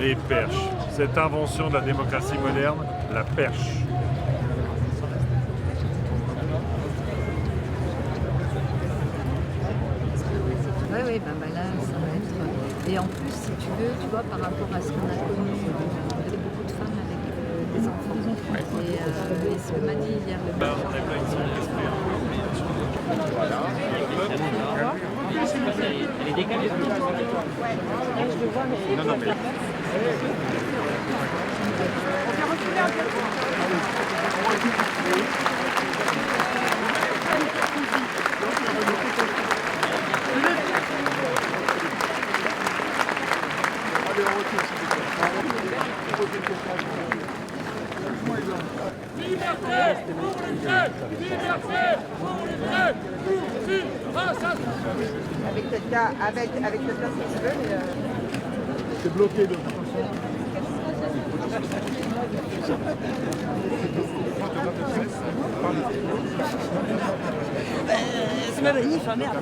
Les perches. Cette invention de la démocratie moderne, la perche. Oui, ben là, ça va être... Et en plus, si tu veux, tu vois, par rapport à ce qu'on a connu, il y avait beaucoup de femmes avec des enfants. Et ce que m'a dit hier le maire... Elle est décalée. Non, non, mais... Avec quelqu'un si tu veux, mais... C'est bloqué de c'est ma vanille, enfin merde.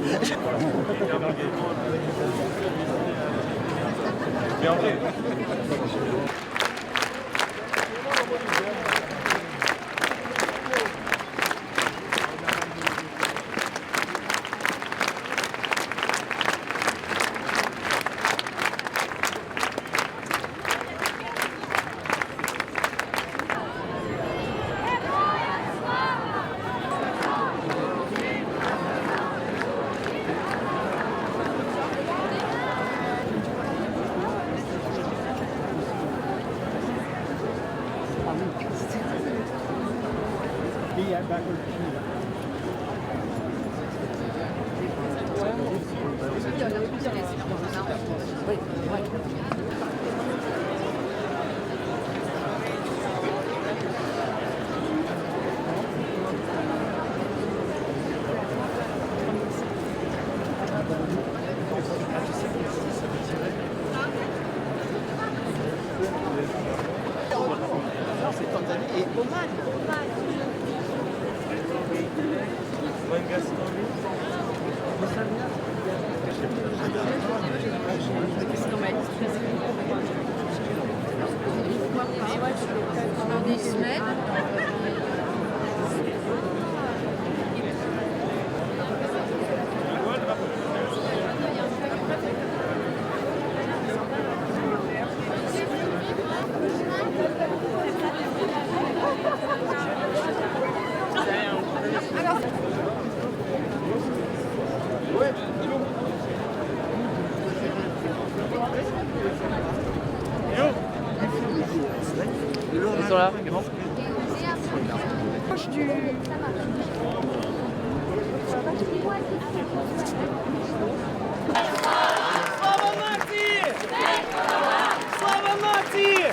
C'est Tanzanie et Oman. Pendant des semaines. Ils sont là. Слава нації! Слава нації!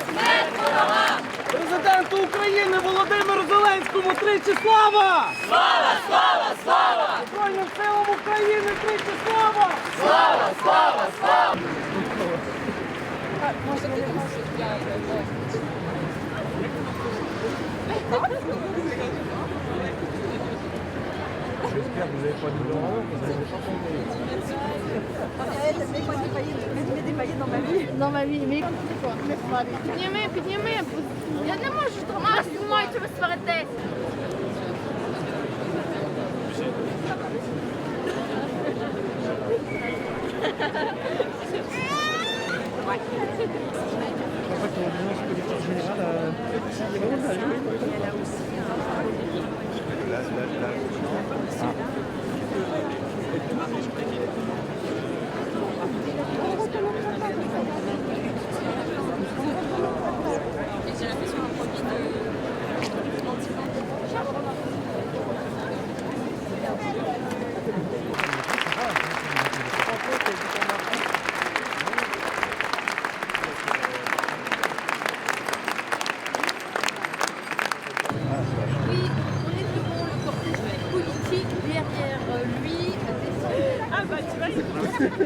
Президенту України Володимиру Зеленському тричі слава! Слава, слава, слава! Збройним силам України тричі слава! Слава, слава, слава! J'espère que vous n'avez pas de l'horreur, vous avez des chansons Mets des paillettes dans ma vie. Dans ma vie, mais підніми, підніми. Я не можу тримати зі мною, чи ви сваритесь. En fait, on demande ce que les forces générales elle a aussi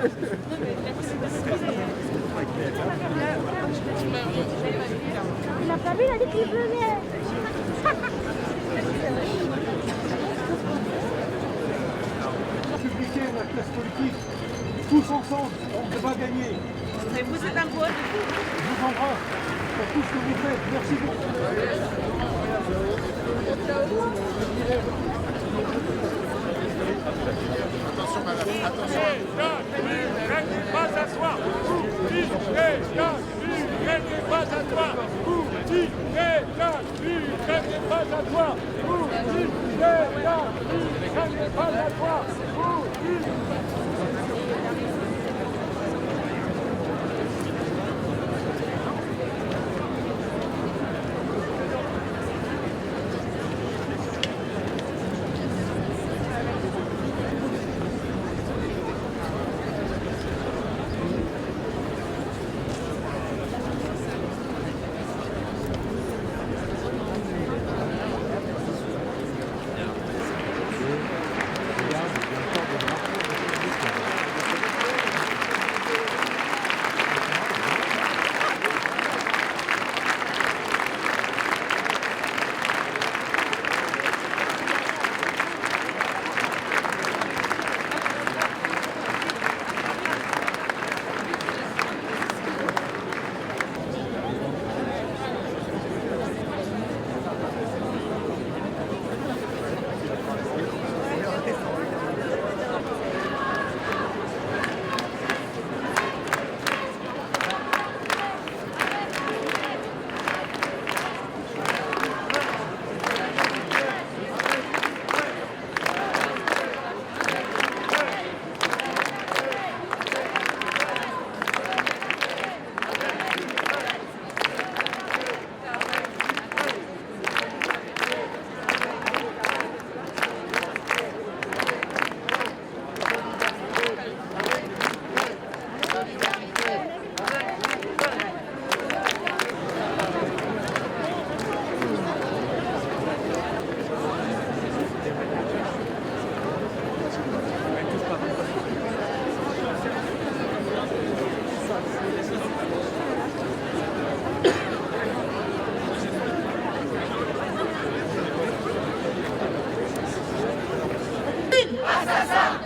Il a pas vu, il a dit qu'il venait. Républicaine, la classe politique, tous ensemble, on va gagner. Mais vous êtes un gros. Je vous embrasse pour tout ce que vous faites. Merci beaucoup. Attention madame, attention. Ne pas s'asseoir. Ne pas s'asseoir. Ne pas s'asseoir.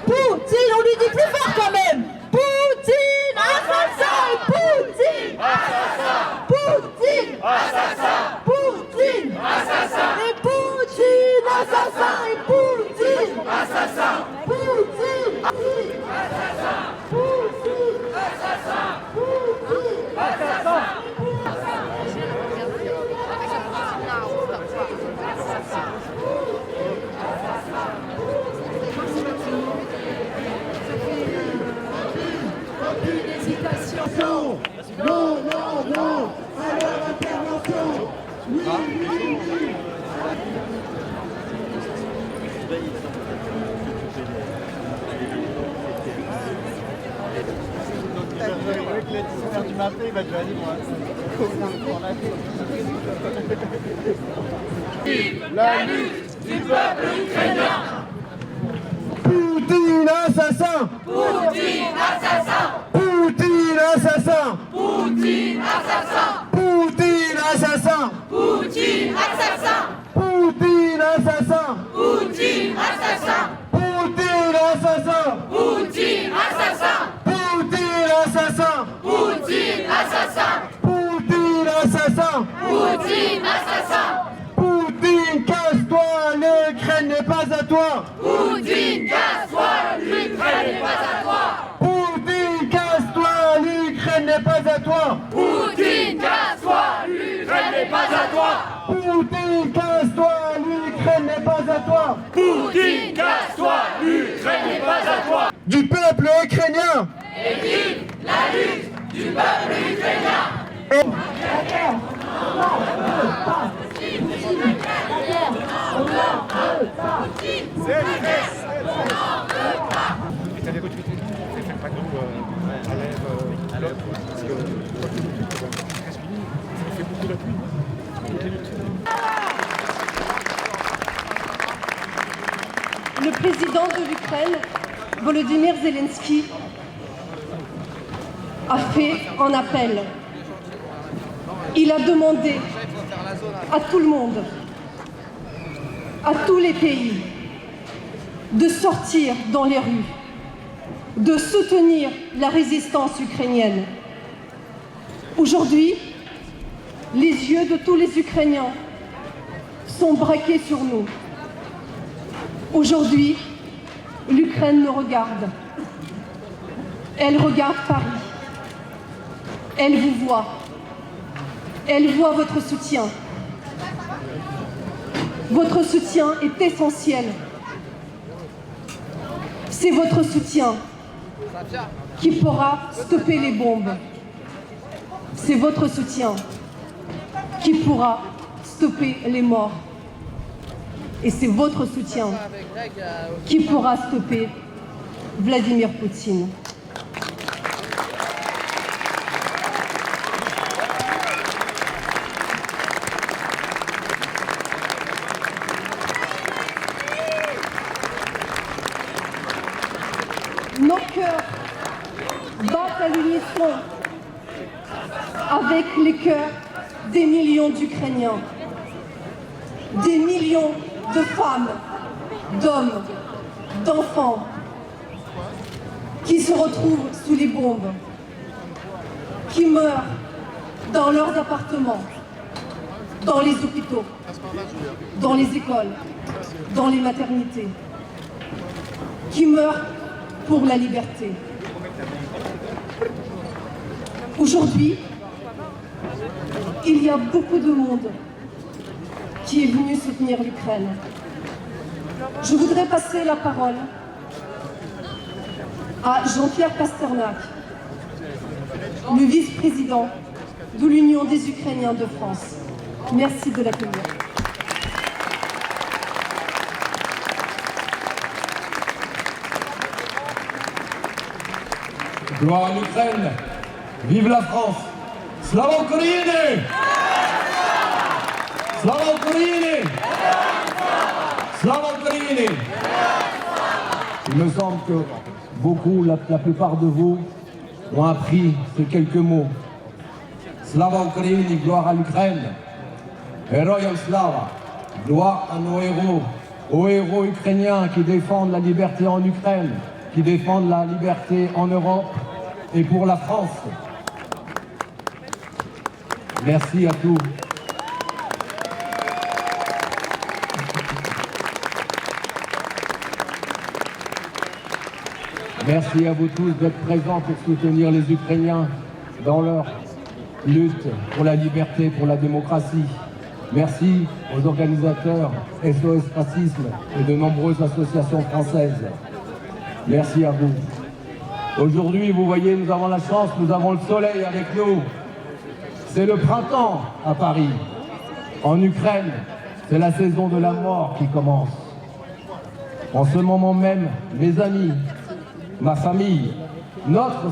Poutine, on lui dit plus fort quand même. Poutine, assassin. Poutine, assassin. Poutine, assassin. Poutine, assassin. Et Poutine, assassin. Et Poutine, assassin. Poutine, assassin. Poutine, assassin. Poutine, assassin. Non, non, non, à leur intervention. Oui, oui, oui. Avec les 10h du matin, il va déjà aller moi. Vive la lutte du peuple ukrainien. Poutine assassin. Poutine assassin. Poutine assassin. Poutine assassin. Poutine assassin. Poutine assassin. Poutine assassin. Poutine assassin. Poutine assassin. Poutine assassin. Poutine assassin. Poutine assassin. Poutine assassin. Poutine assassin. Poutine, casse-toi, l'Ukraine n'est pas à toi. Poutine, casse-toi, l'Ukraine n'est pas à toi. Poutine, casse-toi, l'Ukraine n'est pas à toi. Poutine, casse-toi, l'Ukraine n'est pas à toi. Poutine, casse-toi, l'Ukraine n'est pas à toi. Poutine, casse-toi, l'Ukraine n'est pas à toi. Du peuple ukrainien. Et vive la lutte du peuple ukrainien. Le président de l'Ukraine, Volodymyr Zelensky, a fait un appel. Il a demandé à tout le monde, à tous les pays, de sortir dans les rues, de soutenir la résistance ukrainienne. Aujourd'hui, les yeux de tous les Ukrainiens sont braqués sur nous. Aujourd'hui, l'Ukraine nous regarde. Elle regarde Paris. Elle vous voit. Elle voit votre soutien. Votre soutien est essentiel. C'est votre soutien qui pourra stopper les bombes. C'est votre soutien qui pourra stopper les morts. Et c'est votre soutien qui pourra stopper Vladimir Poutine. Nos cœurs battent à l'unisson avec les cœurs des millions d'Ukrainiens, des millions de femmes, d'hommes, d'enfants qui se retrouvent sous les bombes, qui meurent dans leurs appartements, dans les hôpitaux, dans les écoles, dans les maternités, qui meurent pour la liberté. Aujourd'hui, il y a beaucoup de monde qui est venu soutenir l'Ukraine. Je voudrais passer la parole à Jean-Pierre Pasternak, le vice-président de l'Union des Ukrainiens de France. Merci de l'accueillir. Gloire à l'Ukraine, vive la France, Slava Ukraini! Slava Ukraini! Slava Ukraini! Il me semble que beaucoup, la plupart de vous, ont appris ces quelques mots. Slava Ukraini, gloire à l'Ukraine. Heroyam Slava, gloire à nos héros, aux héros ukrainiens qui défendent la liberté en Ukraine, qui défendent la liberté en Europe et pour la France. Merci à tous. Merci à vous tous d'être présents pour soutenir les Ukrainiens dans leur lutte pour la liberté, pour la démocratie. Merci aux organisateurs SOS Racisme et de nombreuses associations françaises. Merci à vous. Aujourd'hui, vous voyez, nous avons la chance, nous avons le soleil avec nous. C'est le printemps à Paris. En Ukraine, c'est la saison de la mort qui commence. En ce moment même, mes amis, ma famille, notre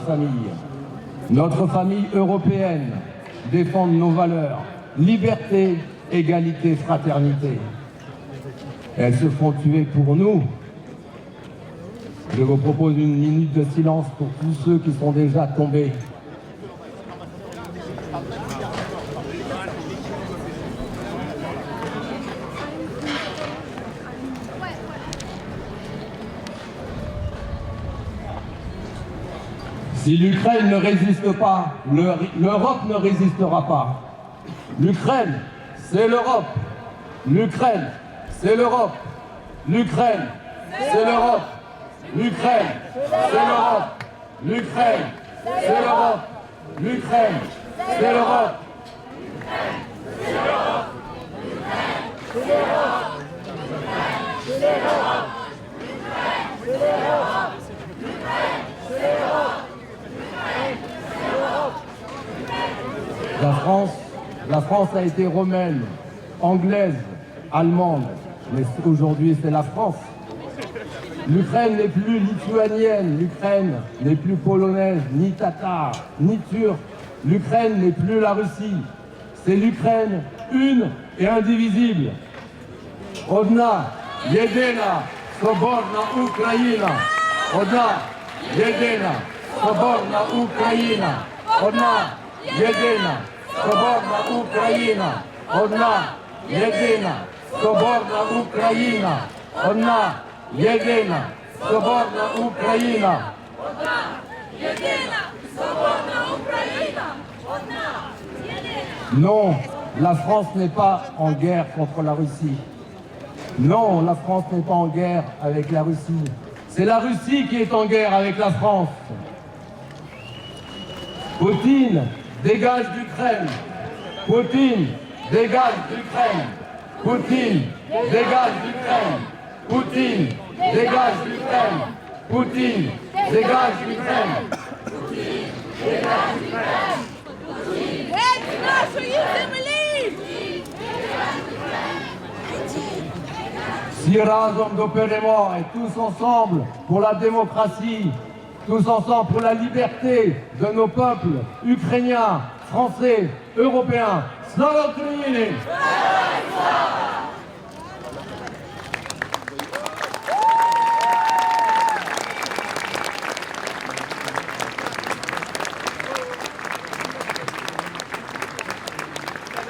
famille européenne défendent nos valeurs, liberté, égalité, fraternité. Elles se font tuer pour nous. Je vous propose une minute de silence pour tous ceux qui sont déjà tombés. Si l'Ukraine ne résiste pas, l'Europe ne résistera pas. L'Ukraine, c'est l'Europe. L'Ukraine, c'est l'Europe. L'Ukraine, c'est l'Europe. L'Ukraine, c'est l'Europe. L'Ukraine, c'est l'Europe. L'Ukraine, c'est l'Europe. La France a été romaine, anglaise, allemande, mais aujourd'hui c'est la France. L'Ukraine n'est plus lituanienne, l'Ukraine n'est plus polonaise, ni tatare, ni turque. L'Ukraine n'est plus la Russie. C'est l'Ukraine une et indivisible. Odna, Yedena, Soborna, Ukraina. Odna, Yedena, Соборна Україна, одна, єдина, Соборна Україна, одна, єдина, Соборна Україна, одна, єдина, Соборна Україна. Non, la France n'est pas en guerre contre la Russie. Non, la France n'est pas en guerre avec la Russie. C'est la Russie qui est en guerre avec la France. Poutine, dégage d'Ukraine. Poutine, dégage d'Ukraine. Poutine, dégage d'Ukraine. Poutine, dégage d'Ukraine. Poutine, dégage d'Ukraine. Si разом до перемоги, tous ensemble pour la démocratie, tous ensemble pour la liberté de nos peuples ukrainiens, français, européens. Slava Ukraini!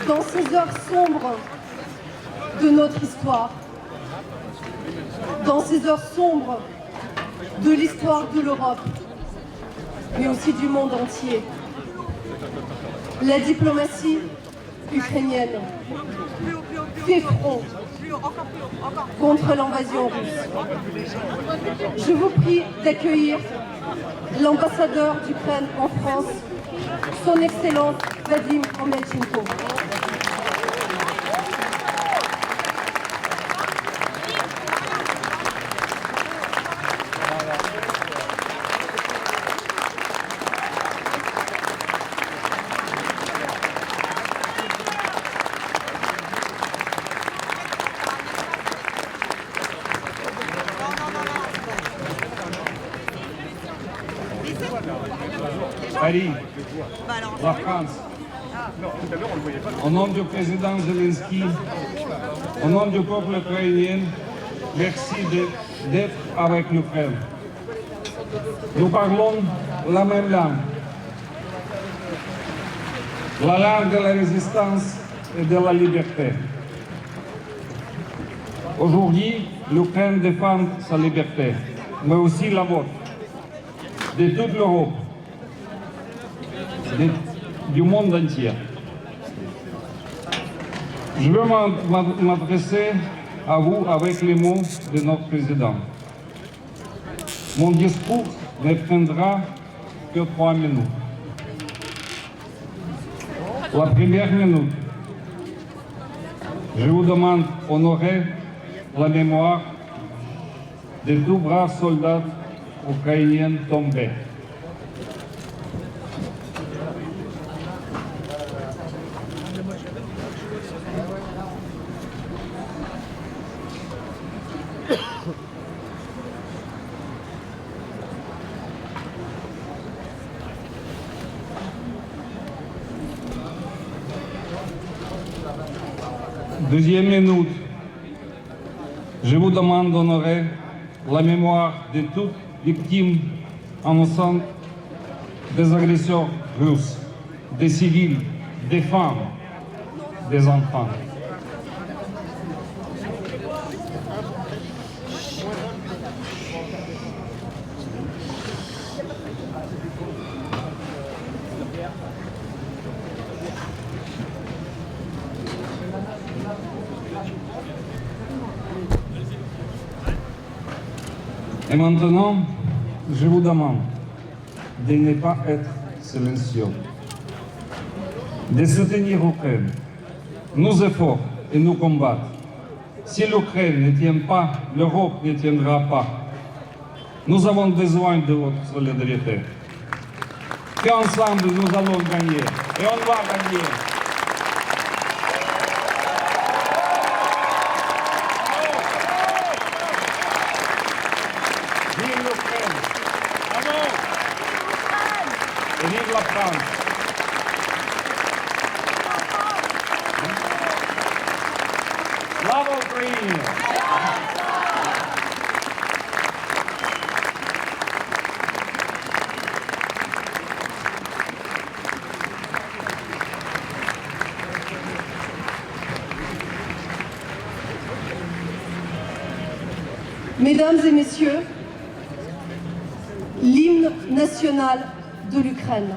Dans ces heures sombres de notre histoire, dans ces heures sombres de l'histoire de l'Europe, mais aussi du monde entier, la diplomatie ukrainienne fait front contre l'invasion russe. Je vous prie d'accueillir l'ambassadeur d'Ukraine en France, son Excellence Vadim Omelchenko. Paris, la France, au nom du président Zelensky, au nom du peuple ukrainien, merci d'être avec l'Ukraine. Nous parlons la même langue, la langue de la résistance et de la liberté. Aujourd'hui, l'Ukraine défend sa liberté, mais aussi la vôtre, de toute l'Europe, du monde entier. Je veux m'adresser à vous avec les mots de notre président. Mon discours ne prendra que 3 minutes. La première minute, je vous demande d'honorer la mémoire de tous braves soldats ukrainiens tombés. Deuxième minute, je vous demande d'honorer la mémoire de toutes victimes innocentes des agresseurs russes, des civils, des femmes, des enfants. Et maintenant, je vous demande de ne pas être silencieux, de soutenir l'Ukraine, nos efforts et nos combats. Si l'Ukraine ne tient pas, l'Europe ne tiendra pas. Nous avons besoin de votre solidarité. Qu'ensemble nous allons gagner, et on va gagner. Vive l'Ukraine! Et vive la France! Slava Ukraini! Mesdames et messieurs, l'hymne national de l'Ukraine.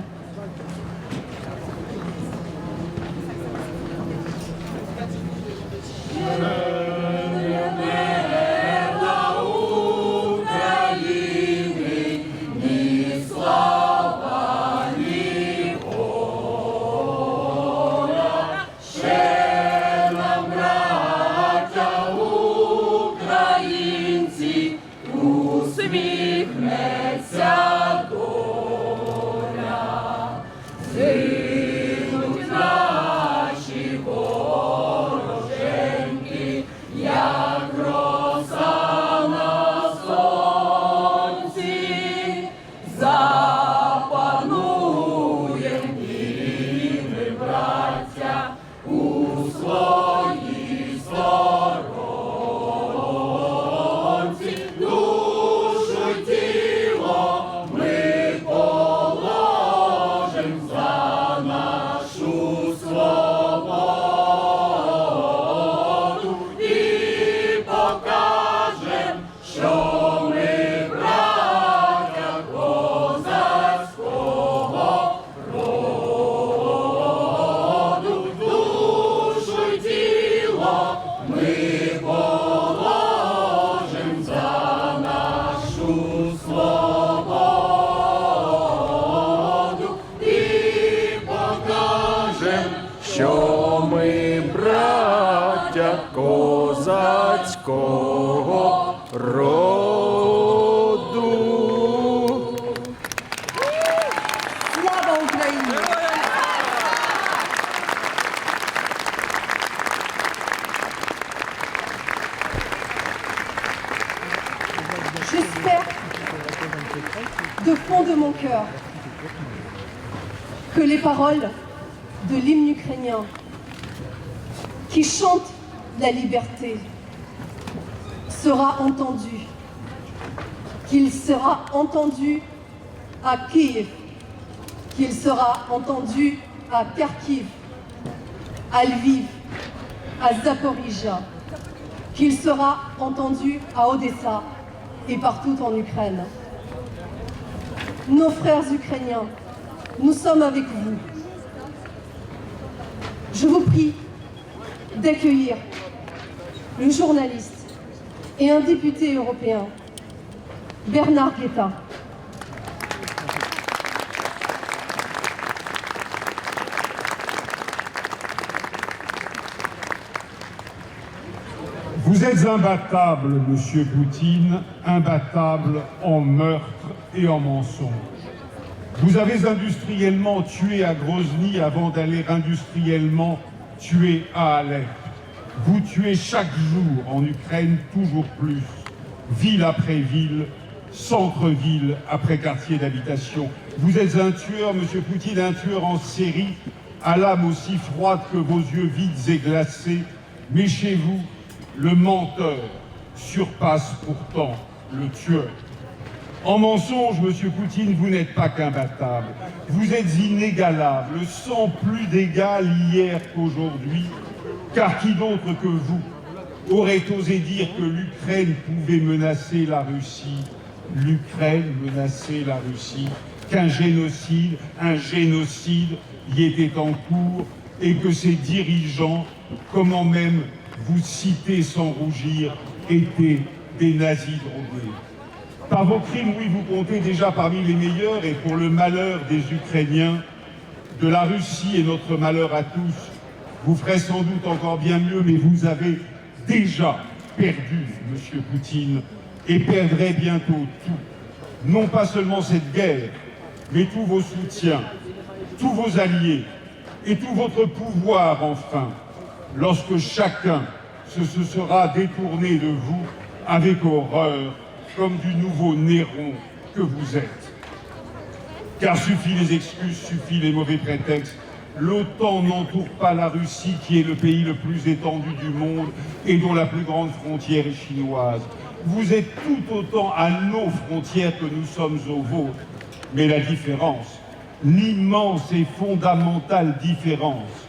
Що ми браття козацького роду. Слава Україні! J'espère de fond de mon cœur que les paroles de l'hymne ukrainien qui chante la liberté sera entendu, qu'il sera entendu à Kiev, qu'il sera entendu à Kharkiv, à Lviv, à Zaporizhia, qu'il sera entendu à Odessa et partout en Ukraine. Nos frères ukrainiens, nous sommes avec vous. Je vous prie d'accueillir le journaliste et un député européen, Bernard Guetta. Vous êtes imbattable, Monsieur Poutine, imbattable en meurtre et en mensonge. Vous avez industriellement tué à Grozny avant d'aller industriellement tuer à Alep. Vous tuez chaque jour en Ukraine toujours plus, ville après ville, centre-ville après quartier d'habitation. Vous êtes un tueur, Monsieur Poutine, un tueur en série, à l'âme aussi froide que vos yeux vides et glacés. Mais chez vous, le menteur surpasse pourtant le tueur. En mensonge, Monsieur Poutine, vous n'êtes pas qu'imbattable. Vous êtes inégalable, sans plus d'égal hier qu'aujourd'hui, car qui d'autre que vous aurait osé dire que l'Ukraine pouvait menacer la Russie, l'Ukraine menaçait la Russie, qu'un génocide, un génocide y était en cours et que ses dirigeants, comment même vous citer sans rougir, étaient des nazis drogués. Par vos crimes, oui, vous comptez déjà parmi les meilleurs, et pour le malheur des Ukrainiens, de la Russie et notre malheur à tous, vous ferez sans doute encore bien mieux, mais vous avez déjà perdu, Monsieur Poutine, et perdrez bientôt tout. Non pas seulement cette guerre, mais tous vos soutiens, tous vos alliés, et tout votre pouvoir, enfin, lorsque chacun se sera détourné de vous avec horreur, comme du nouveau Néron que vous êtes. Car suffit les excuses, suffit les mauvais prétextes. L'OTAN n'entoure pas la Russie, qui est le pays le plus étendu du monde et dont la plus grande frontière est chinoise. Vous êtes tout autant à nos frontières que nous sommes aux vôtres. Mais la différence, l'immense et fondamentale différence,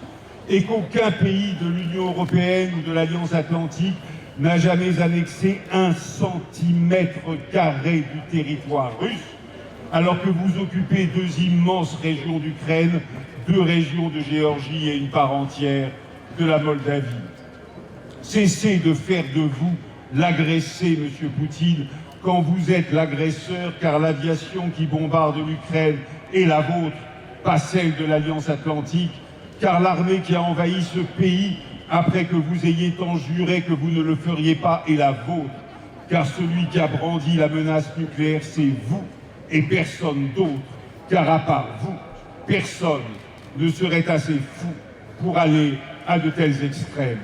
est qu'aucun pays de l'Union européenne ou de l'Alliance atlantique n'a jamais annexé 1 centimètre carré du territoire russe, alors que vous occupez 2 immenses régions d'Ukraine, 2 régions de Géorgie et une part entière de la Moldavie. Cessez de faire de vous l'agressé, monsieur Poutine, quand vous êtes l'agresseur, car l'aviation qui bombarde l'Ukraine est la vôtre, pas celle de l'Alliance Atlantique, car l'armée qui a envahi ce pays, après que vous ayez tant juré que vous ne le feriez pas, est la vôtre, car celui qui a brandi la menace nucléaire, c'est vous et personne d'autre, car à part vous, personne ne serait assez fou pour aller à de tels extrêmes.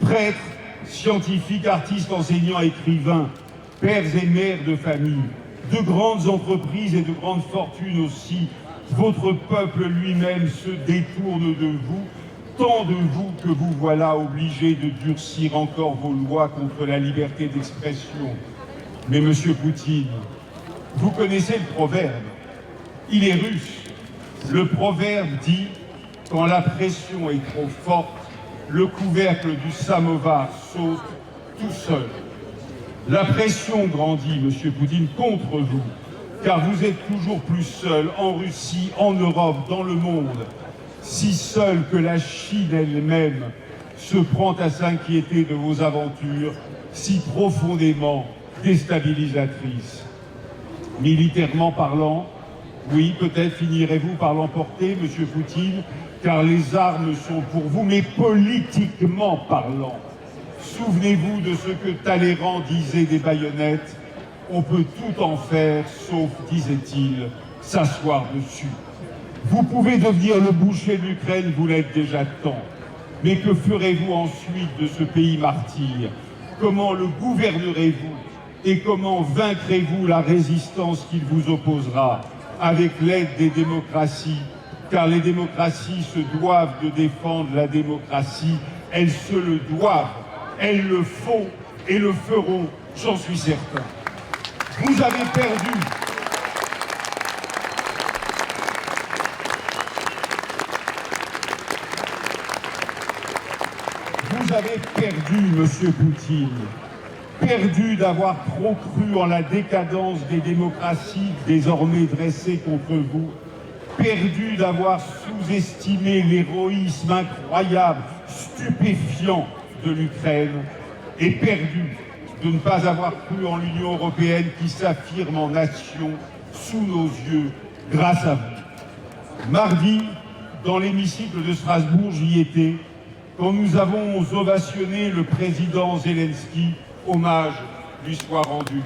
Prêtres, scientifiques, artistes, enseignants, écrivains, pères et mères de famille, de grandes entreprises et de grandes fortunes aussi, votre peuple lui-même se détourne de vous, tant de vous que vous voilà obligés de durcir encore vos lois contre la liberté d'expression. Mais monsieur Poutine, vous connaissez le proverbe, il est russe. Le proverbe dit « Quand la pression est trop forte, le couvercle du samovar saute tout seul ». La pression grandit, monsieur Poutine, contre vous, car vous êtes toujours plus seul en Russie, en Europe, dans le monde, si seul que la Chine elle-même se prend à s'inquiéter de vos aventures si profondément déstabilisatrices. Militairement parlant, oui, peut-être finirez-vous par l'emporter, monsieur Poutine, car les armes sont pour vous, mais politiquement parlant, souvenez-vous de ce que Talleyrand disait des baïonnettes, on peut tout en faire, sauf, disait-il, s'asseoir dessus. Vous pouvez devenir le boucher de l'Ukraine, vous l'êtes déjà tant, mais que ferez-vous ensuite de ce pays martyr? Comment le gouvernerez-vous? Et comment vaincrez-vous la résistance qu'il vous opposera avec l'aide des démocraties? Car les démocraties se doivent de défendre la démocratie, elles se le doivent, elles le font et le feront, j'en suis certain. Vous avez perdu. Vous avez perdu, monsieur Poutine. Perdu d'avoir trop cru en la décadence des démocraties désormais dressées contre vous, perdu d'avoir sous-estimé l'héroïsme incroyable, stupéfiant de l'Ukraine, et perdu de ne pas avoir cru en l'Union européenne qui s'affirme en nation sous nos yeux grâce à vous. Mardi, dans l'hémicycle de Strasbourg, j'y étais, quand nous avons ovationné le président Zelensky, hommage lui soit rendu.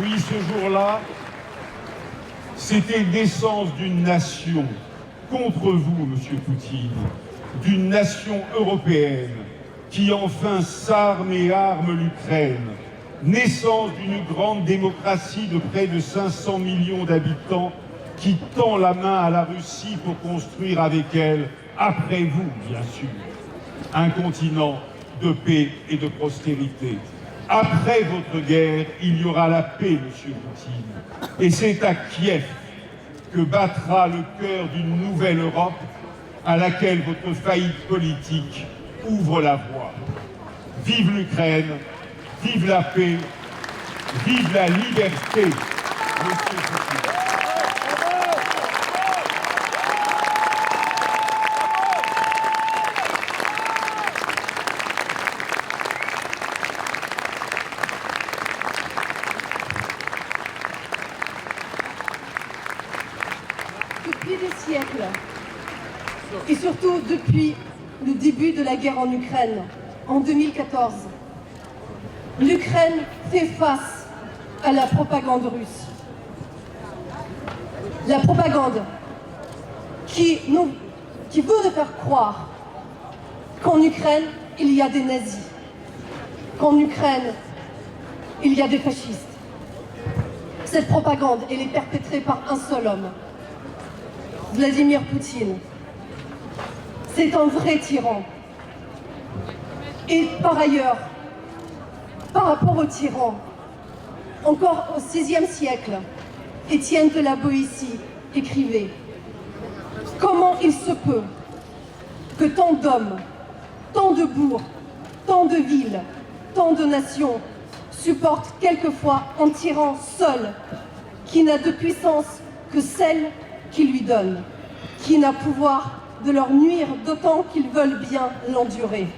Oui, ce jour-là, c'était naissance d'une nation contre vous, monsieur Poutine, d'une nation européenne qui enfin s'arme et arme l'Ukraine, naissance d'une grande démocratie de près de 500 millions d'habitants qui tend la main à la Russie pour construire avec elle, après vous bien sûr, un continent de paix et de prospérité. Après votre guerre, il y aura la paix, monsieur Poutine. Et c'est à Kiev que battra le cœur d'une nouvelle Europe à laquelle votre faillite politique ouvre la voie. Vive l'Ukraine, vive la paix, vive la liberté, monsieur Poutine. Depuis des siècles, et surtout depuis le début de la guerre en Ukraine, en 2014, l'Ukraine fait face à la propagande russe. La propagande qui veut nous faire croire qu'en Ukraine, il y a des nazis, qu'en Ukraine, il y a des fascistes. Cette propagande, elle est perpétrée par un seul homme, Vladimir Poutine. C'est un vrai tyran. Et par ailleurs, par rapport au tyran, Encore au VIe siècle, Étienne de la Boétie écrivait « Comment il se peut que tant d'hommes, tant de bourgs, tant de villes, tant de nations supportent quelquefois un tyran seul, qui n'a de puissance que celle qui lui donne, qui n'a pouvoir de leur nuire d'autant qu'ils veulent bien l'endurer.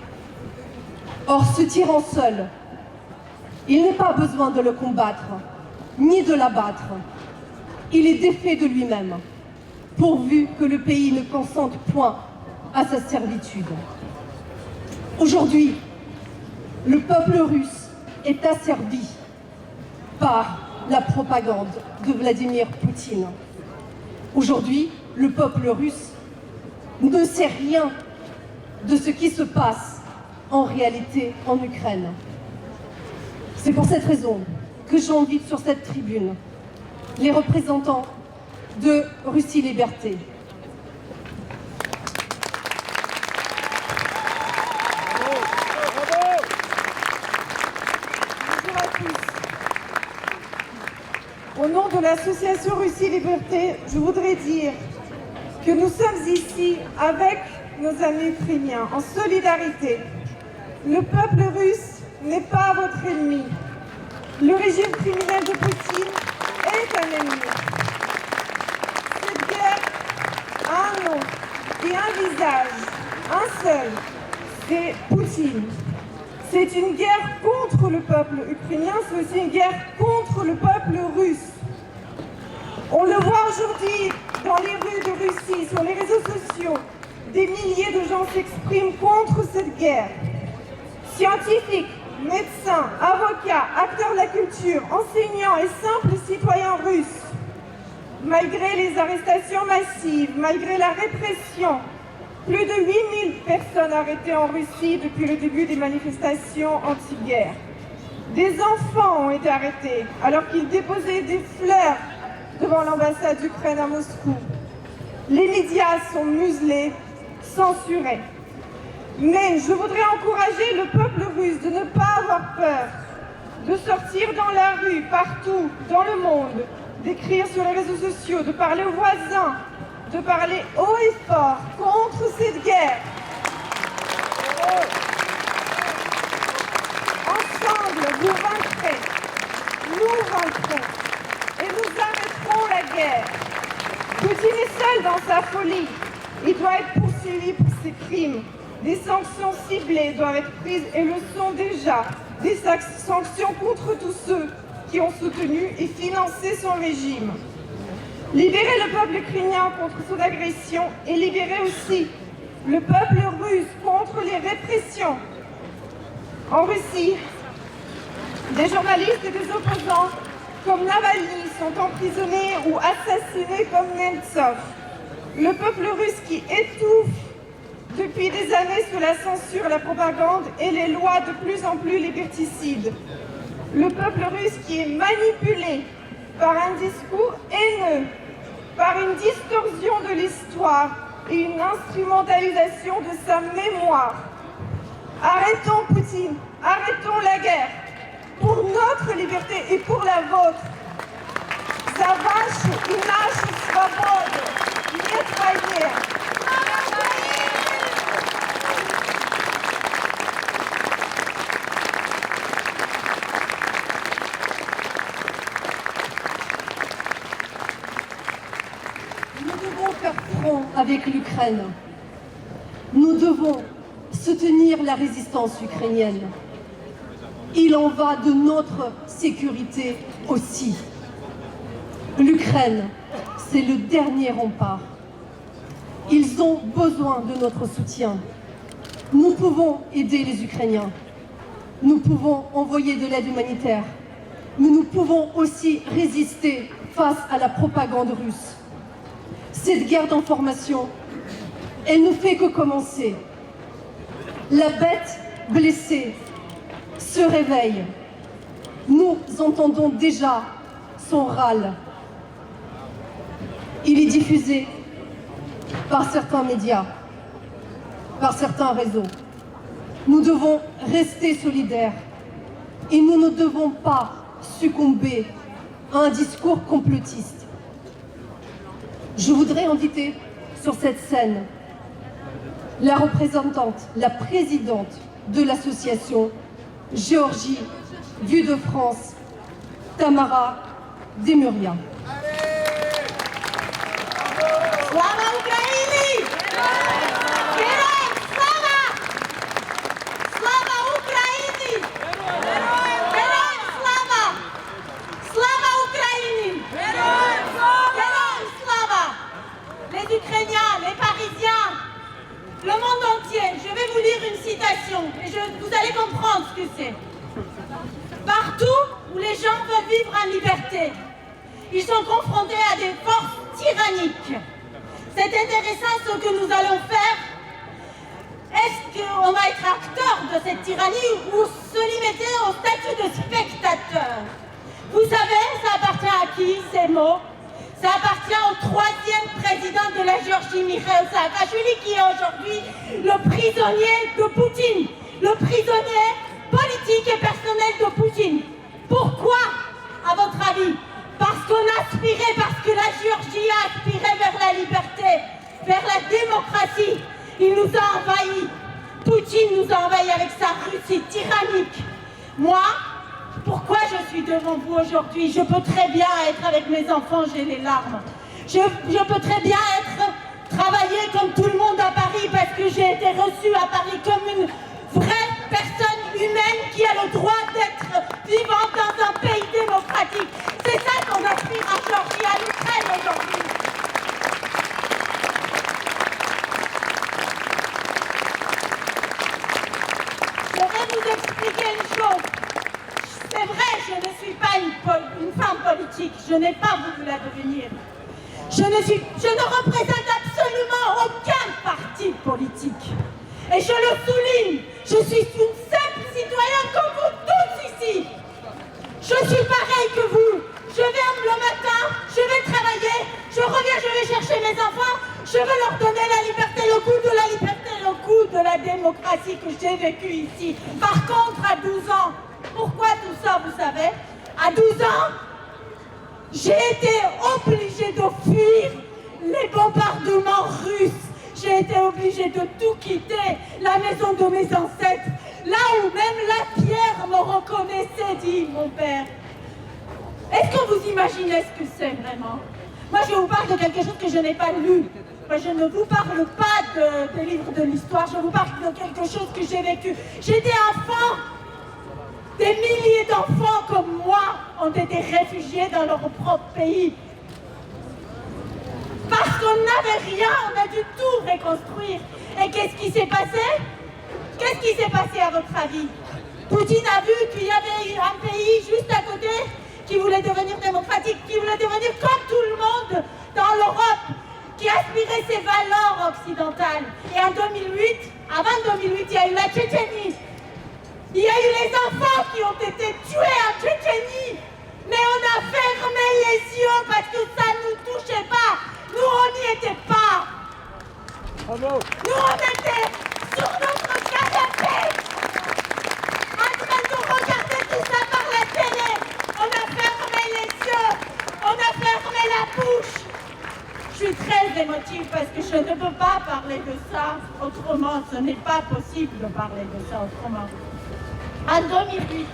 Or ce tyran seul, il n'est pas besoin de le combattre, ni de l'abattre. Il est défait de lui-même, pourvu que le pays ne consente point à sa servitude. Aujourd'hui, le peuple russe est asservi par la propagande de Vladimir Poutine. Aujourd'hui, le peuple russe ne sait rien de ce qui se passe en réalité en Ukraine. C'est pour cette raison que j'invite sur cette tribune les représentants de Russie Liberté. Bonjour à tous. Au nom de l'association Russie Liberté, je voudrais dire que nous sommes ici avec nos amis ukrainiens, en solidarité. Le peuple russe n'est pas votre ennemi. Le régime criminel de Poutine est un ennemi. Cette guerre a un nom et un visage, un seul, c'est Poutine. C'est une guerre contre le peuple ukrainien, c'est aussi une guerre contre le peuple russe. On le voit aujourd'hui dans les rues de Russie, sur les réseaux sociaux, des milliers de gens s'expriment contre cette guerre. Scientifiques, médecins, avocats, acteurs de la culture, enseignants et simples citoyens russes. Malgré les arrestations massives, malgré la répression, plus de 8000 personnes arrêtées en Russie depuis le début des manifestations anti-guerre. Des enfants ont été arrêtés alors qu'ils déposaient des fleurs devant l'ambassade d'Ukraine à Moscou. Les médias sont muselés, censurés. Mais je voudrais encourager le peuple russe de ne pas avoir peur, de sortir dans la rue, partout, dans le monde, d'écrire sur les réseaux sociaux, de parler aux voisins, de parler haut et fort contre cette guerre. Ensemble, vous vaincrez, nous vaincrons, et nous arrêterons la guerre. Poutine est seul dans sa folie. Il doit être poursuivi pour ses crimes. Des sanctions ciblées doivent être prises et le sont déjà. Des sanctions contre tous ceux qui ont soutenu et financé son régime. Libérer le peuple ukrainien contre son agression et libérer aussi le peuple russe contre les répressions. En Russie, des journalistes et des opposants comme Navalny sont emprisonnés ou assassinés comme Nemtsov. Le peuple russe qui étouffe depuis des années sous la censure, la propagande et les lois de plus en plus liberticides. Le peuple russe qui est manipulé par un discours haineux, par une distorsion de l'histoire et une instrumentalisation de sa mémoire. Arrêtons Poutine, arrêtons la guerre, pour notre liberté et pour la vôtre. За вашу и нашу свободу, нет войне. Nous devons faire front avec l'Ukraine. Nous devons soutenir la résistance ukrainienne. Il en va de notre sécurité aussi. L'Ukraine, c'est le dernier rempart. Ils ont besoin de notre soutien. Nous pouvons aider les Ukrainiens. Nous pouvons envoyer de l'aide humanitaire. Mais nous pouvons aussi résister face à la propagande russe. Cette guerre d'information, elle ne fait que commencer. La bête blessée se réveille. Nous entendons déjà son râle. Il est diffusé par certains médias, par certains réseaux. Nous devons rester solidaires et nous ne devons pas succomber à un discours complotiste. Je voudrais inviter sur cette scène la représentante, la présidente de l'association Géorgie Vue de France, Tamara Demuria. Slava Ukraini! Героям слава! Слава Україні! Героям слава! Слава Україні! Героям слава! Les Ukrainiens, les Parisiens, le monde entier, je vais vous lire une citation et vous allez comprendre ce que c'est. Partout où les gens veulent vivre en liberté, ils sont confrontés à des forces tyranniques. C'est intéressant ce que nous allons faire. Est-ce qu'on va être acteur de cette tyrannie ou se limiter au statut de spectateur? Vous savez, ça appartient à qui ces mots? Ça appartient au troisième président de la Géorgie, Mikhail Saakashvili, qui est aujourd'hui le prisonnier de Poutine, le prisonnier politique et personnel de Poutine. Pourquoi, à votre avis? Parce qu'on aspirait, parce que la Géorgie a aspiré vers la liberté, vers la démocratie. Il nous a envahis. Poutine nous a envahis avec sa Russie tyrannique. Moi, pourquoi je suis devant vous aujourd'hui? Je peux très bien être avec mes enfants, j'ai les larmes. Je peux très bien travailler comme tout le monde à Paris parce que j'ai été reçue à Paris comme une vraie personne humaine qui a le droit d'être vivante dans un pays démocratique. C'est ça qu'on aspire à Géorgie, à l'Ukraine aujourd'hui. Je vais vous expliquer une chose. C'est vrai, je ne suis pas une femme politique. Je n'ai pas voulu la devenir. Je ne représente absolument aucun parti politique. Et je le souligne, je suis une simple citoyenne comme vous tous ici. Je suis pareil que vous. Je vais le matin, je vais travailler, je reviens, je vais chercher mes enfants, je veux leur donner la liberté, le goût de la liberté, le goût de la démocratie que j'ai vécu ici. Par contre, à 12 ans, pourquoi tout ça, vous savez? À 12 ans, j'ai été obligée de fuir les bombardements russes. J'ai été obligée de tout quitter, la maison de mes ancêtres, là où même la pierre me reconnaissait, dit mon père. Est-ce que vous imaginez ce que c'est vraiment? Moi, je vous parle de quelque chose que je n'ai pas lu. Moi, je ne vous parle pas des livres de l'histoire, je vous parle de quelque chose que j'ai vécu. J'étais enfant. Des milliers d'enfants comme moi ont été réfugiés dans leur propre pays. Parce qu'on n'avait rien, on a dû tout reconstruire. Et qu'est-ce qui s'est passé? Qu'est-ce qui s'est passé à votre avis? Poutine a vu qu'il y avait un pays juste à côté qui voulait devenir démocratique, qui voulait devenir comme tout le monde dans l'Europe, qui aspirait ses valeurs occidentales. Et en 2008, avant 2008, il y a eu la Tchétchénie. Il y a eu les enfants qui ont été tués en Tchétchénie. Mais on a fermé les yeux parce que ça ne nous touchait pas. Nous, on n'y était pas. Nous, on était sur notre canapé, en train de regarder tout ça par la télé. On a fermé les yeux. On a fermé la bouche. Je suis très émotive parce que je ne peux pas parler de ça autrement. Ce n'est pas possible de parler de ça autrement. En 2008,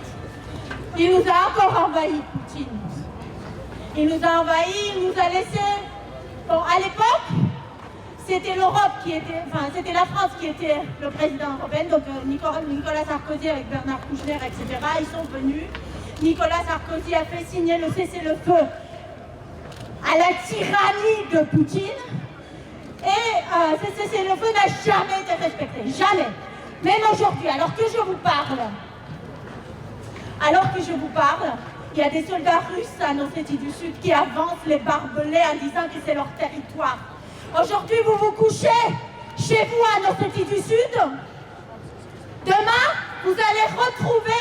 il nous a encore envahis, Poutine. Il nous a envahis, il nous a laissé... Bon, à l'époque, c'était l'Europe qui était... Enfin, c'était la France qui était le président européen, donc Nicolas Sarkozy avec Bernard Kouchner, etc. Ils sont venus. Nicolas Sarkozy a fait signer le cessez-le-feu à la tyrannie de Poutine. Et ce cessez-le-feu n'a jamais été respecté. Jamais. Même aujourd'hui, alors que je vous parle, il y a des soldats russes en Ossétie du Sud qui avancent les barbelés en disant que c'est leur territoire. Aujourd'hui, vous vous couchez chez vous en Ossétie du Sud. Demain, vous allez vous retrouver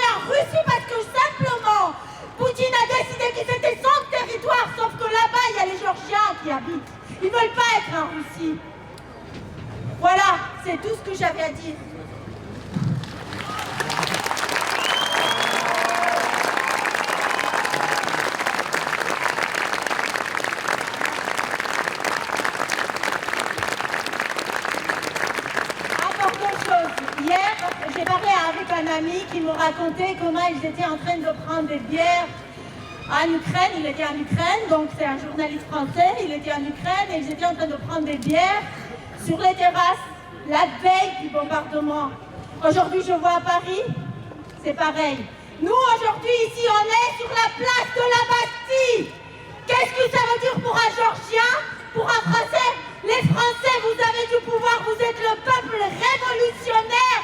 en Russie parce que simplement, Poutine a décidé que c'était son territoire, sauf que là-bas, il y a les Géorgiens qui habitent. Ils ne veulent pas être en Russie. Voilà, c'est tout ce que j'avais à dire. raconté comment ils étaient en train de prendre des bières en Ukraine. Il était en Ukraine, donc c'est un journaliste français. Il était en Ukraine et ils étaient en train de prendre des bières sur les terrasses la veille du bombardement. Aujourd'hui, je vois à Paris, c'est pareil. Nous, aujourd'hui, ici, on est sur la place de la Bastille. Qu'est-ce que ça veut dire pour un Georgien, pour un Français? Les Français, vous avez du pouvoir, vous êtes le peuple révolutionnaire.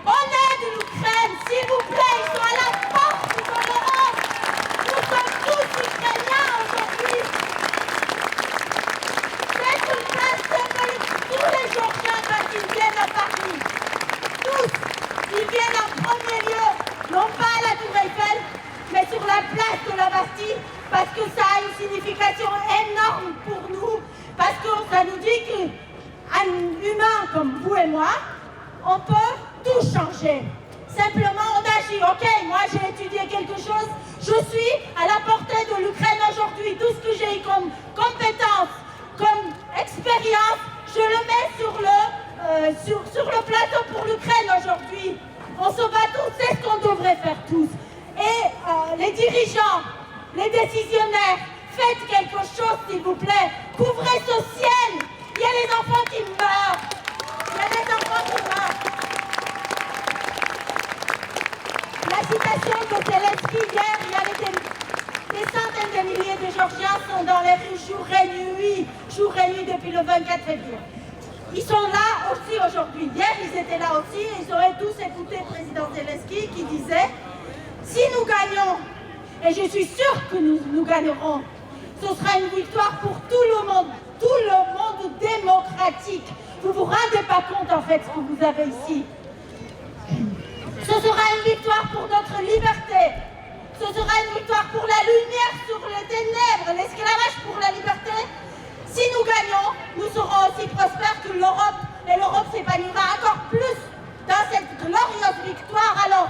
On est de l'Ukraine, s'il vous plaît, ils sont à la porte de l'Europe. Nous sommes tous Ukrainiens aujourd'hui. C'est une place symbolique. Tous les Georgiens, quand ils viennent à Paris, tous, ils viennent en premier lieu, non pas à la Tour Eiffel, mais sur la place de la Bastille, parce que ça a une signification énorme pour nous, parce que ça nous dit qu'un humain comme vous et moi, on peut tout changer. Simplement, on agit. Ok, moi j'ai étudié quelque chose, je suis à la portée de l'Ukraine aujourd'hui. Tout ce que j'ai eu comme compétence, comme expérience, je le mets sur le plateau pour l'Ukraine aujourd'hui. On se bat tous, c'est ce qu'on devrait faire tous. Et les dirigeants, les décisionnaires, faites quelque chose s'il vous plaît. Couvrez ce ciel. Il y a les enfants qui meurent. Il y a des enfants qui meurent. La citation de Zelensky hier, il y avait des centaines de milliers de Georgiens sont dans les rues jour et nuit depuis le 24 février. Ils sont là aussi aujourd'hui. Hier, ils étaient là aussi et ils auraient tous écouté le président Zelensky qui disait si nous gagnons, et je suis sûre que nous gagnerons, ce sera une victoire pour tout le monde démocratique. Vous vous rendez pas compte en fait ce que vous avez ici. Ce sera une victoire pour notre liberté. Ce sera une victoire pour la lumière sur les ténèbres, l'esclavage pour la liberté. Si nous gagnons, nous serons aussi prospères que l'Europe. Et l'Europe s'épanouira encore plus dans cette glorieuse victoire. Alors,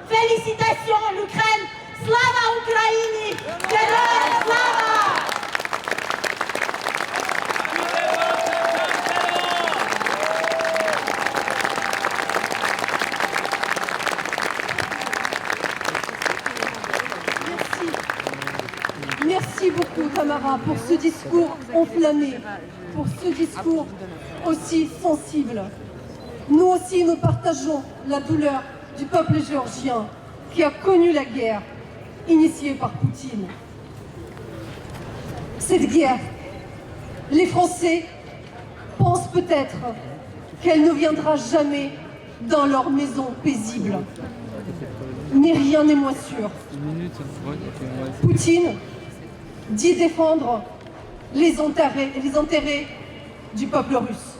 félicitations l'Ukraine. Slava Ukraini! Geroja Slava! Merci beaucoup, Tamara, pour ce discours enflammé, pour ce discours aussi sensible. Nous aussi, nous partageons la douleur du peuple géorgien qui a connu la guerre initiée par Poutine. Cette guerre, les Français pensent peut-être qu'elle ne viendra jamais dans leur maison paisible. Mais rien n'est moins sûr. Poutine dit défendre les intérêts du peuple russe.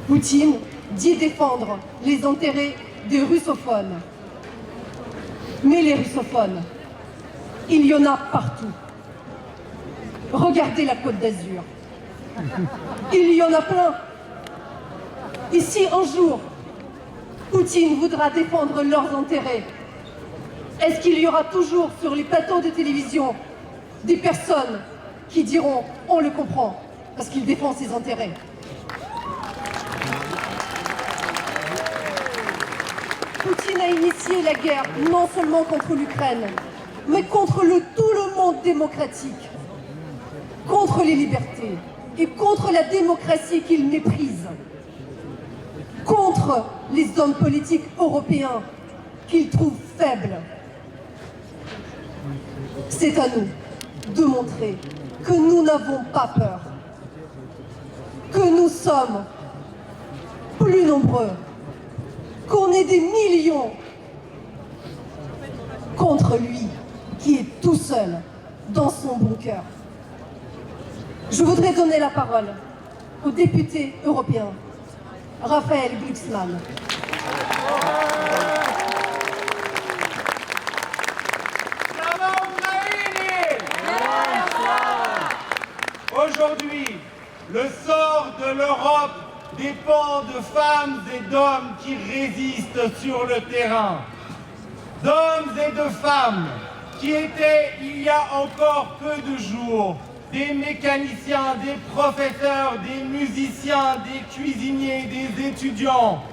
Poutine dit défendre les intérêts des russophones. Mais les russophones, il y en a partout. Regardez la Côte d'Azur. Il y en a plein. Et si un jour, Poutine voudra défendre leurs intérêts, est-ce qu'il y aura toujours sur les plateaux de télévision des personnes qui diront « on le comprend » parce qu'il défend ses intérêts? Poutine a initié la guerre non seulement contre l'Ukraine, mais contre tout le monde démocratique, contre les libertés et contre la démocratie qu'il méprise, contre les hommes politiques européens qu'il trouve faibles. C'est à nous de montrer que nous n'avons pas peur, que nous sommes plus nombreux, qu'on est des millions contre lui qui est tout seul dans son bunker. Je voudrais donner la parole au député européen, Raphaël Glucksmann. Aujourd'hui, le sort de l'Europe dépend de femmes et d'hommes qui résistent sur le terrain. D'hommes et de femmes qui étaient, il y a encore peu de jours, des mécaniciens, des professeurs, des musiciens, des cuisiniers, des étudiants,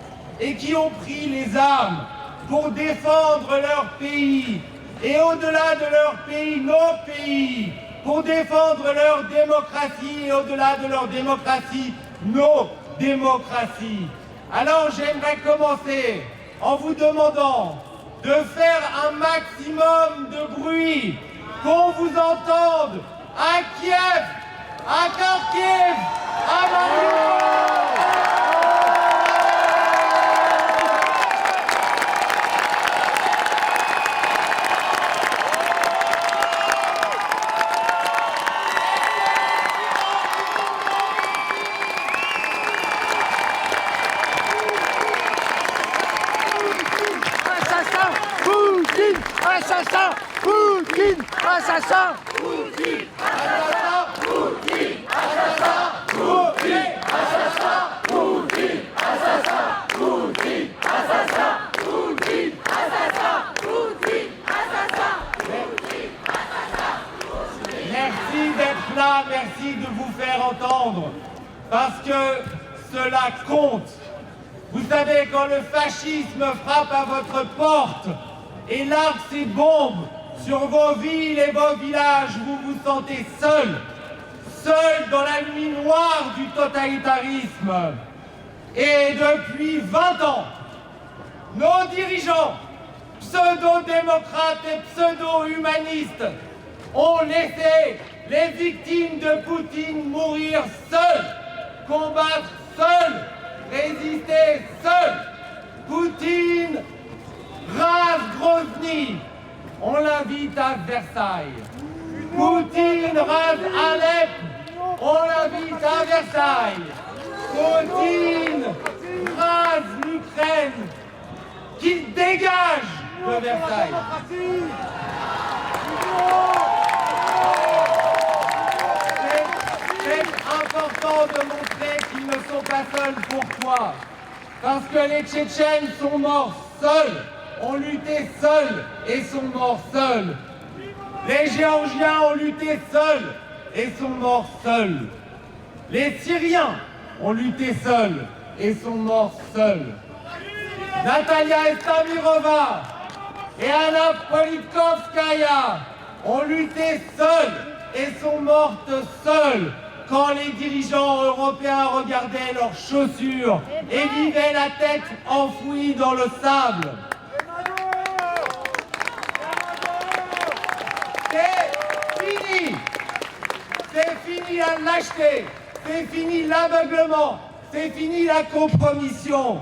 et qui ont pris les armes pour défendre leur pays. Et au-delà de leur pays, nos pays, pour défendre leur démocratie et au-delà de leur démocratie, nos démocraties. Alors j'aimerais commencer en vous demandant de faire un maximum de bruit, qu'on vous entende à Kiev, à Kharkiv, à Mariupol. Assassin! Poutine! Assassin! Poutine! Assassin! Poutine! Assassin! Poutine! Assassin! Poutine! Assassin! Poutine! Assassin! Poutine! Assassin! Poutine! Assassin! Merci d'être là, merci de vous faire entendre, parce que cela compte. Vous savez, quand le fascisme frappe à votre porte, et largue ses bombes sur vos villes et vos villages, vous vous sentez seul, seul dans la nuit noire du totalitarisme. Et depuis 20 ans, nos dirigeants, pseudo-démocrates et pseudo-humanistes, ont laissé les victimes de Poutine mourir seules, combattre seules, résister seules. Poutine rase Grozny, on l'invite à Versailles. Poutine rase Alep, on l'invite à Versailles. Poutine rase l'Ukraine, qu'il dégage de Versailles. C'est important de montrer qu'ils ne sont pas seuls. Pourquoi? Parce que les Tchétchènes sont morts seuls, ont lutté seuls et sont morts seuls. Les Géorgiens ont lutté seuls et sont morts seuls. Les Syriens ont lutté seuls et sont morts seuls. Natalia Estamirova et Anna Politkovskaya ont lutté seuls et sont mortes seules quand les dirigeants européens regardaient leurs chaussures et vivaient la tête enfouie dans le sable. C'est fini. C'est fini la lâcheté. C'est fini l'aveuglement. C'est fini la compromission.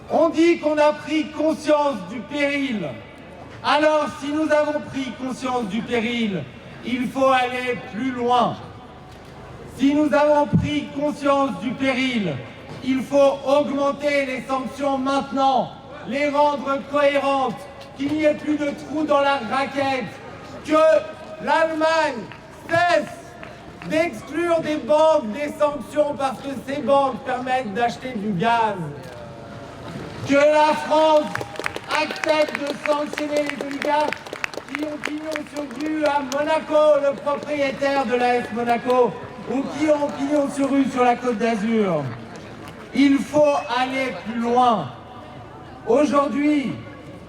On dit qu'on a pris conscience du péril. Alors, si nous avons pris conscience du péril, il faut aller plus loin. Si nous avons pris conscience du péril, il faut augmenter les sanctions maintenant, les rendre cohérentes, qu'il n'y ait plus de trous dans la raquette, que l'Allemagne cesse d'exclure des banques des sanctions parce que ces banques permettent d'acheter du gaz, que la France accepte de sanctionner les oligarques qui ont pignon sur rue à Monaco, le propriétaire de l'AS Monaco, ou qui ont pignon sur rue sur la Côte d'Azur. Il faut aller plus loin. Aujourd'hui,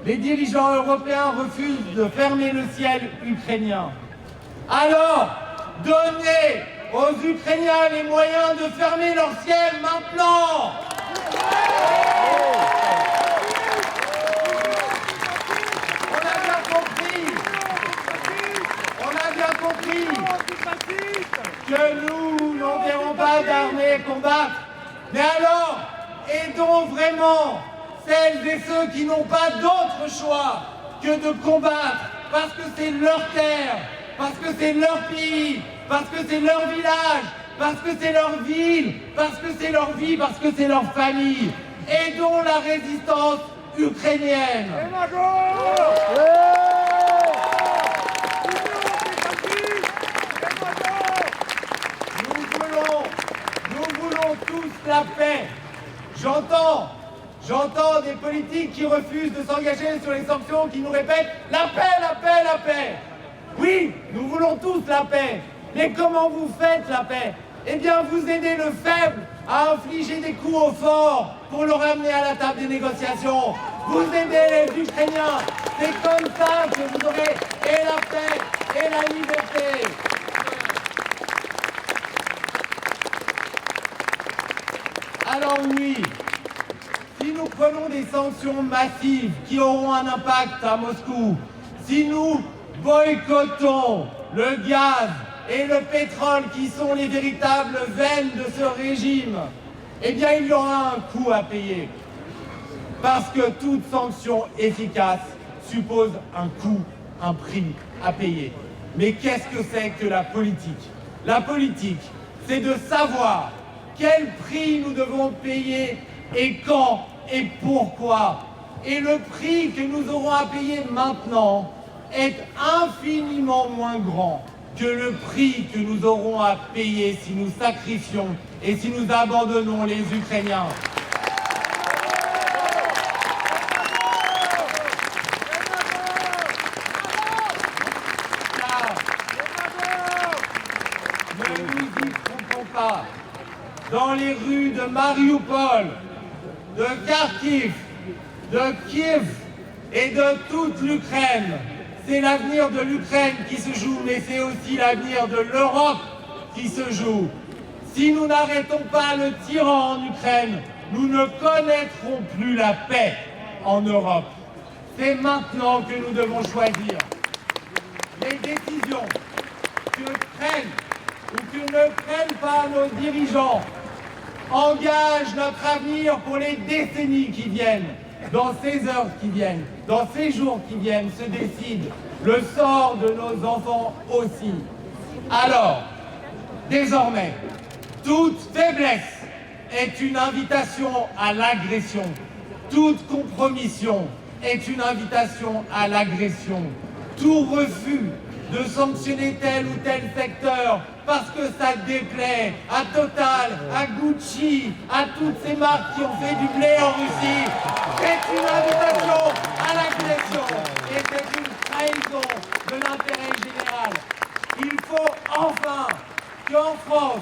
les dirigeants européens refusent de fermer le ciel ukrainien. Alors, donnez aux Ukrainiens les moyens de fermer leur ciel maintenant. Que nous n'enverrons pas d'armée combattre. Mais alors, aidons vraiment celles et ceux qui n'ont pas d'autre choix que de combattre, parce que c'est leur terre, parce que c'est leur pays, parce que c'est leur village, parce que c'est leur ville, parce que c'est leur vie, parce que c'est leur famille. Aidons la résistance ukrainienne. Nous voulons tous la paix. J'entends des politiques qui refusent de s'engager sur les sanctions, qui nous répètent « la paix, la paix, la paix ». Oui, nous voulons tous la paix. Mais comment vous faites la paix? Eh bien, vous aidez le faible à infliger des coups aux forts pour le ramener à la table des négociations. vous aidez les Ukrainiens. C'est comme ça que vous aurez et la paix et la liberté. Alors oui, si nous prenons des sanctions massives qui auront un impact à Moscou, si nous boycottons le gaz et le pétrole qui sont les véritables veines de ce régime, eh bien il y aura un coût à payer. Parce que toute sanction efficace suppose un coût, un prix à payer. Mais qu'est-ce que c'est que la politique? La politique, c'est de savoir quel prix nous devons payer et quand et pourquoi. Et le prix que nous aurons à payer maintenant est infiniment moins grand que le prix que nous aurons à payer si nous sacrifions et si nous abandonnons les Ukrainiens. Ne nous y trompons pas. Dans les rues de Mariupol, de Kharkiv, de Kiev et de toute l'Ukraine, c'est l'avenir de l'Ukraine qui se joue, mais c'est aussi l'avenir de l'Europe qui se joue. Si nous n'arrêtons pas le tyran en Ukraine, nous ne connaîtrons plus la paix en Europe. C'est maintenant que nous devons choisir. Les décisions que prennent ou que ne prennent pas nos dirigeants engagent notre avenir pour les décennies qui viennent. Dans ces heures qui viennent, dans ces jours qui viennent, se décide le sort de nos enfants aussi. Alors, désormais, toute faiblesse est une invitation à l'agression. Toute compromission est une invitation à l'agression. Tout refus de sanctionner tel ou tel secteur parce que ça déplaît à Total, à Gucci, à toutes ces marques qui ont fait du blé en Russie, c'est une invitation à l'agression et c'est une trahison de l'intérêt général. Il faut enfin qu'en France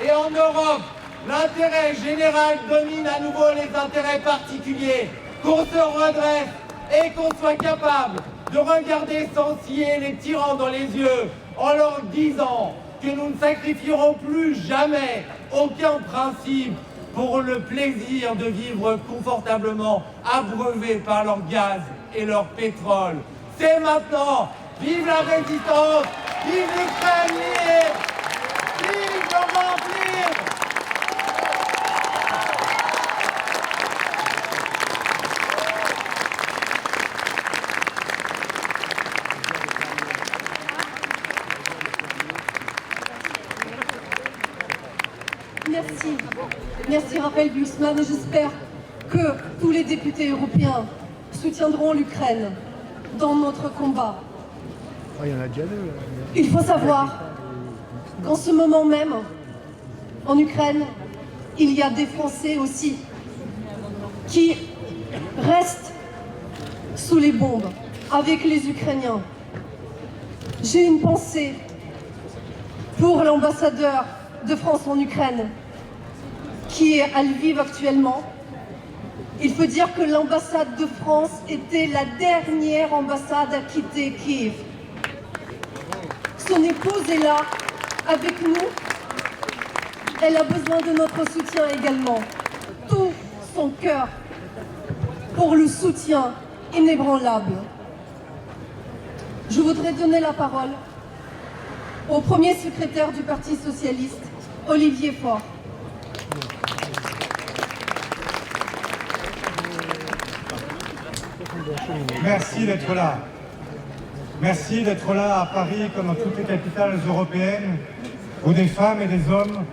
et en Europe, l'intérêt général domine à nouveau les intérêts particuliers, qu'on se redresse et qu'on soit capable de regarder sans ciller les tyrans dans les yeux en leur disant que nous ne sacrifierons plus jamais aucun principe pour le plaisir de vivre confortablement, abreuvés par leur gaz et leur pétrole. C'est maintenant. Vive la résistance, vive l'Ukraine libre, vive l'Europe libre. Merci Raphaël Glucksmann et j'espère que tous les députés européens soutiendront l'Ukraine dans notre combat. Il faut savoir qu'en ce moment même, en Ukraine, il y a des Français aussi qui restent sous les bombes avec les Ukrainiens. J'ai une pensée pour l'ambassadeur de France en Ukraine qui est à Lviv actuellement. Il faut dire que l'ambassade de France était la dernière ambassade à quitter Kiev. Son épouse est là, avec nous. Elle a besoin de notre soutien également. Tout son cœur pour le soutien inébranlable. Je voudrais donner la parole au premier secrétaire du Parti socialiste, Olivier Faure. Merci d'être là. Merci d'être là à Paris comme dans toutes les capitales européennes où des femmes et des hommes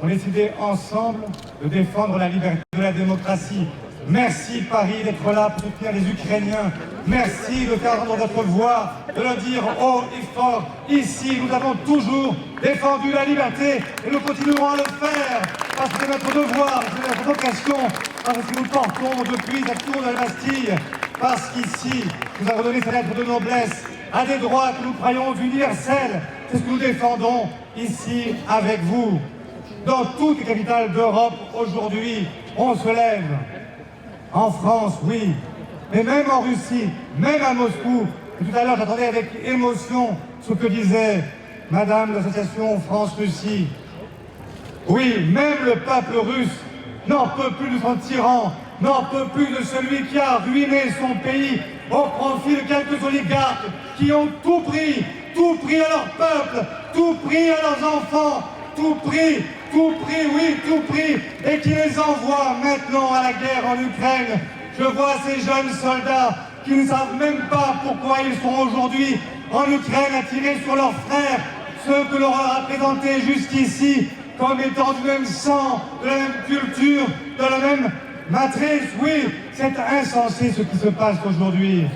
ont décidé ensemble de défendre la liberté de la démocratie. Merci Paris d'être là pour soutenir les Ukrainiens. Merci de faire entendre votre voix, de le dire haut et fort. Ici, nous avons toujours défendu la liberté et nous continuerons à le faire parce que c'est notre devoir, c'est notre vocation, parce que nous portons depuis la tour de la Bastille, parce qu'ici, nous avons donné cette lettre de noblesse à des droits que nous croyons universels. C'est ce que nous défendons ici avec vous. Dans toutes les capitales d'Europe aujourd'hui, on se lève. En France, oui, mais même en Russie, même à Moscou. Et tout à l'heure, j'attendais avec émotion ce que disait Madame de l'association France-Russie. Oui, même le peuple russe n'en peut plus de son tyran, n'en peut plus de celui qui a ruiné son pays au profit de quelques oligarques qui ont tout pris à leur peuple, tout pris à leurs enfants, tout pris, oui, tout pris, et qui les envoient maintenant à la guerre en Ukraine. Je vois ces jeunes soldats qui ne savent même pas pourquoi ils sont aujourd'hui en Ukraine à tirer sur leurs frères, ceux que l'on leur a présentés jusqu'ici comme étant du même sang, de la même culture, de la même matrice. Oui, c'est insensé ce qui se passe aujourd'hui.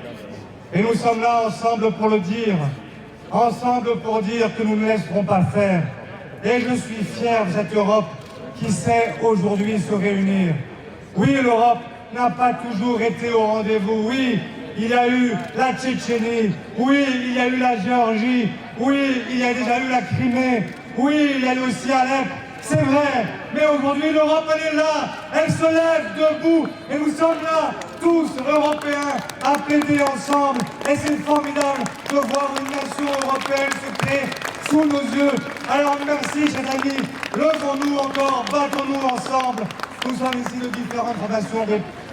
Et nous sommes là ensemble pour le dire, ensemble pour dire que nous ne laisserons pas faire. Et je suis fier de cette Europe qui sait aujourd'hui se réunir. Oui, l'Europe n'a pas toujours été au rendez-vous. Oui, il y a eu la Tchétchénie. Oui, il y a eu la Géorgie. Oui, il y a déjà eu la Crimée. Oui, il y a eu aussi Alep. C'est vrai, mais aujourd'hui l'Europe elle est là, elle se lève debout et nous sommes là, tous Européens, à plaider ensemble. Et c'est formidable de voir une nation européenne se créer sous nos yeux. Alors merci chers amis, levons-nous encore, battons-nous ensemble. Nous sommes ici de différentes formations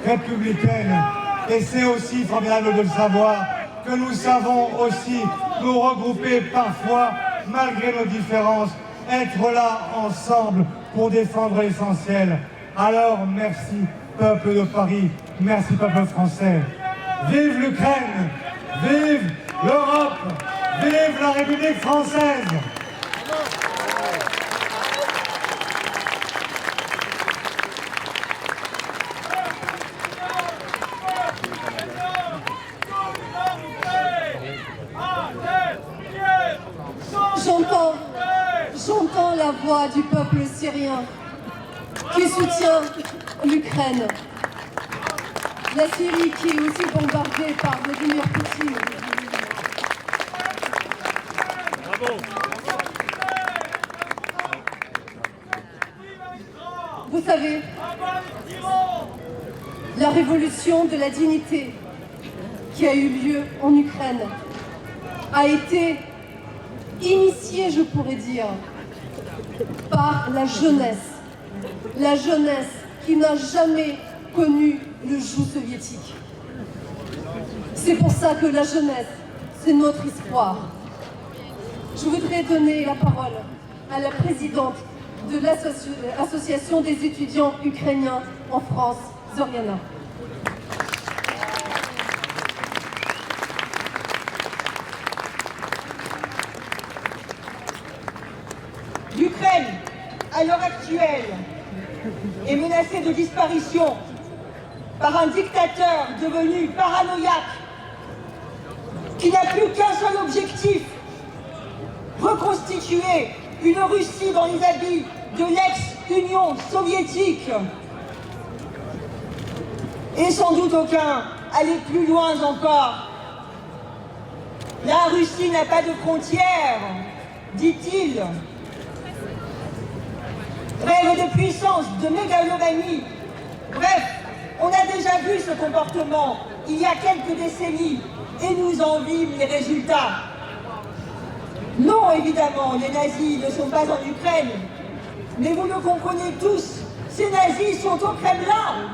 républicaines et c'est aussi formidable de le savoir que nous savons aussi nous regrouper parfois malgré nos différences, être là ensemble pour défendre l'essentiel. Alors merci peuple de Paris, merci peuple français. Vive l'Ukraine, vive l'Europe, vive la République française. J'entends la voix du peuple syrien qui soutient l'Ukraine. La Syrie qui est aussi bombardée par Vladimir Poutine. Bravo. Vous savez, la révolution de la dignité qui a eu lieu en Ukraine a été initiée, je pourrais dire, par la jeunesse qui n'a jamais connu le joug soviétique. C'est pour ça que la jeunesse, c'est notre espoir. Je voudrais donner la parole à la présidente de l'association des étudiants ukrainiens en France, Zoriana. L'Ukraine, à l'heure actuelle, est menacée de disparition par un dictateur devenu paranoïaque qui n'a plus qu'un seul objectif, reconstituer une Russie dans les habits de l'ex-Union soviétique. Et sans doute aucun aller plus loin encore. La Russie n'a pas de frontières, dit-il. Rêve de puissance, de mégalomanie. Bref, on a déjà vu ce comportement il y a quelques décennies et nous en vîmes les résultats. Non, évidemment, les nazis ne sont pas en Ukraine, mais vous le comprenez tous, ces nazis sont au Kremlin.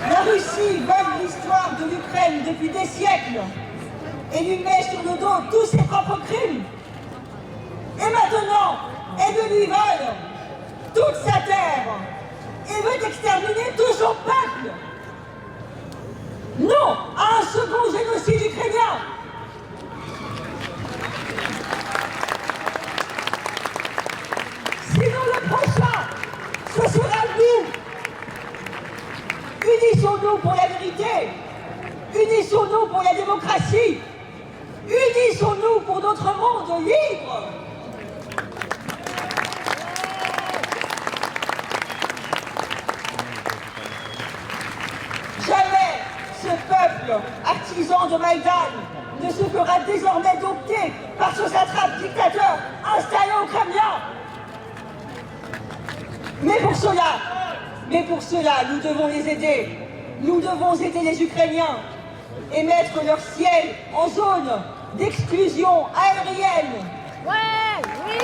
La Russie vole l'histoire de l'Ukraine depuis des siècles et lui met sur le dos tous ses propres crimes. Et maintenant, elle lui vole toute sa terre et veut exterminer tout son peuple. Non à un second génocide ukrainien. Sinon le prochain, ce sera nous. Unissons-nous pour la vérité. Unissons-nous pour la démocratie. Unissons-nous pour notre monde libre. Jamais ce peuple, artisan de Maïdan, ne se fera désormais dompter par ce satrape dictateur installé au Kremlin. Mais pour cela, nous devons les aider. Nous devons aider les Ukrainiens et mettre leur ciel en zone d'exclusion aérienne. Ouais, oui.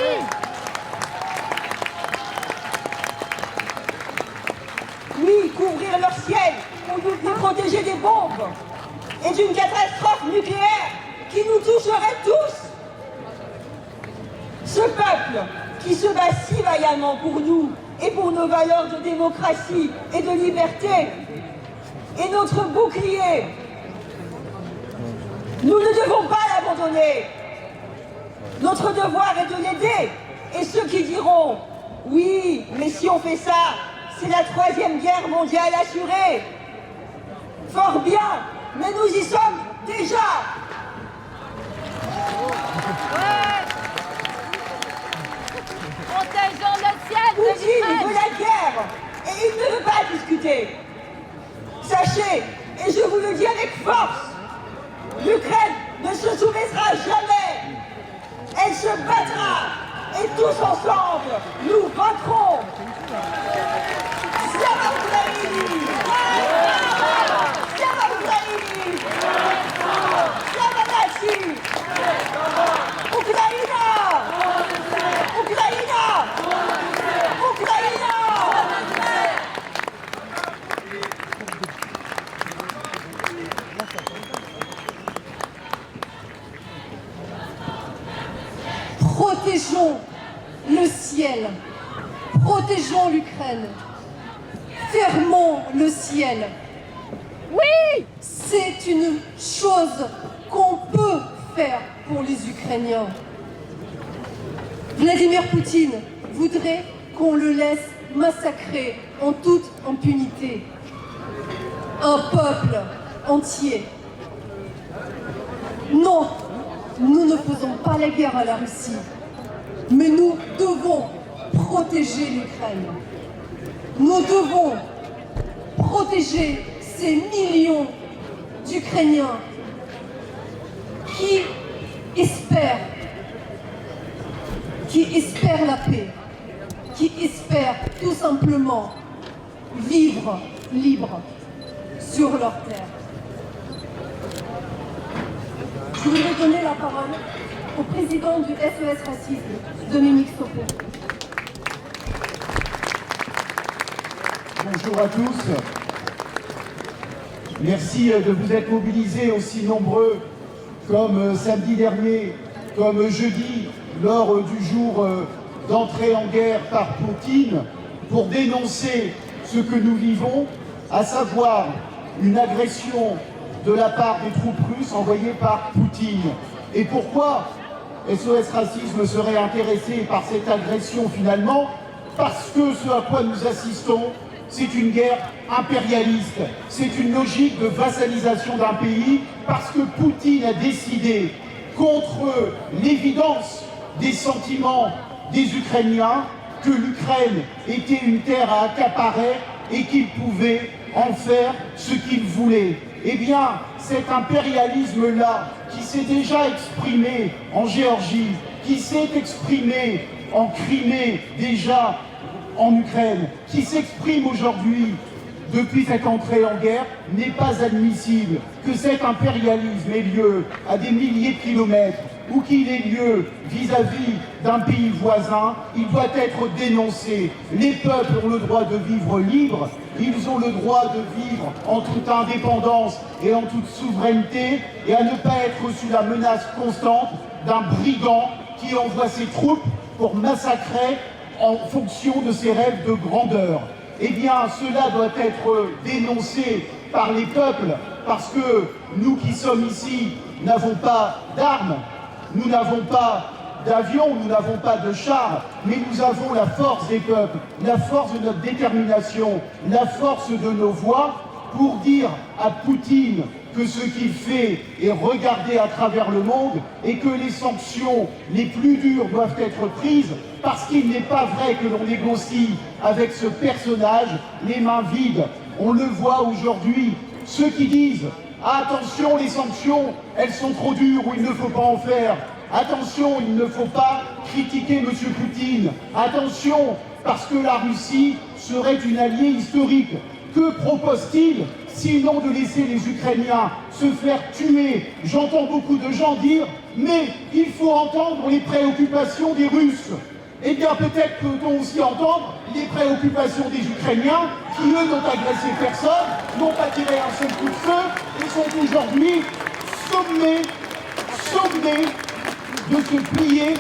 Oui, couvrir leur ciel pour nous protéger des bombes et d'une catastrophe nucléaire qui nous toucherait tous. Ce peuple qui se bat si vaillamment pour nous et pour nos valeurs de démocratie et de liberté est notre bouclier. Nous ne devons pas l'abandonner. Notre devoir est de l'aider. Et ceux qui diront « Oui, mais si on fait ça, c'est la 3e guerre mondiale assurée ». Fort bien, mais nous y sommes déjà. Protégeons le ciel de Poutine l'Ukraine. veut la guerre et il ne veut pas discuter. Sachez, et je vous le dis avec force, l'Ukraine ne se soumettra jamais. Elle se battra et tous ensemble, nous vaincrons. Slava Ukraini! Slava Ukraini! Slava Nazi! Ukraina! Ukraina! Ukraina! Protégeons le ciel, protégeons l'Ukraine, fermons le ciel. Oui! C'est une chose qu'on peut faire pour les Ukrainiens. Vladimir Poutine voudrait qu'on le laisse massacrer en toute impunité un peuple entier. Non, nous ne faisons pas la guerre à la Russie, mais nous devons protéger l'Ukraine. Nous devons protéger ces millions d'Ukrainiens qui espèrent la paix, qui espèrent tout simplement vivre libre sur leur terre. Je voudrais donner la parole au président du SOS Racisme, Dominique Sopot. Bonjour à tous. Merci de vous être mobilisés aussi nombreux comme samedi dernier, comme jeudi, lors du jour d'entrée en guerre par Poutine, pour dénoncer ce que nous vivons, à savoir une agression de la part des troupes russes envoyées par Poutine. Et pourquoi SOS Racisme serait intéressé par cette agression finalement? Parce que ce à quoi nous assistons, c'est une guerre impérialiste, c'est une logique de vassalisation d'un pays, parce que Poutine a décidé, contre l'évidence des sentiments des Ukrainiens, que l'Ukraine était une terre à accaparer et qu'il pouvait en faire ce qu'il voulait. Eh bien, cet impérialisme-là, qui s'est déjà exprimé en Géorgie, qui s'est exprimé en Crimée, déjà en Ukraine, qui s'exprime aujourd'hui depuis cette entrée en guerre, n'est pas admissible. Que cet impérialisme ait lieu à des milliers de kilomètres ou qu'il ait lieu vis-à-vis d'un pays voisin, il doit être dénoncé. Les peuples ont le droit de vivre libres, ils ont le droit de vivre en toute indépendance et en toute souveraineté, et à ne pas être sous la menace constante d'un brigand qui envoie ses troupes pour massacrer en fonction de ses rêves de grandeur. Eh bien, cela doit être dénoncé par les peuples, parce que nous qui sommes ici n'avons pas d'armes, nous n'avons pas d'avions, nous n'avons pas de chars, mais nous avons la force des peuples, la force de notre détermination, la force de nos voix pour dire à Poutine que ce qu'il fait est regardé à travers le monde et que les sanctions les plus dures doivent être prises, parce qu'il n'est pas vrai que l'on négocie avec ce personnage les mains vides. On le voit aujourd'hui, ceux qui disent « Attention, les sanctions, elles sont trop dures ou il ne faut pas en faire ». Attention, il ne faut pas critiquer M. Poutine. Attention, parce que la Russie serait une alliée historique. Que propose-t-il sinon de laisser les Ukrainiens se faire tuer? J'entends beaucoup de gens dire « mais il faut entendre les préoccupations des Russes ». Eh bien, peut-être peut-on aussi entendre les préoccupations des Ukrainiens qui, eux, n'ont agressé personne, n'ont pas tiré un seul coup de feu et sont aujourd'hui sommés de se plier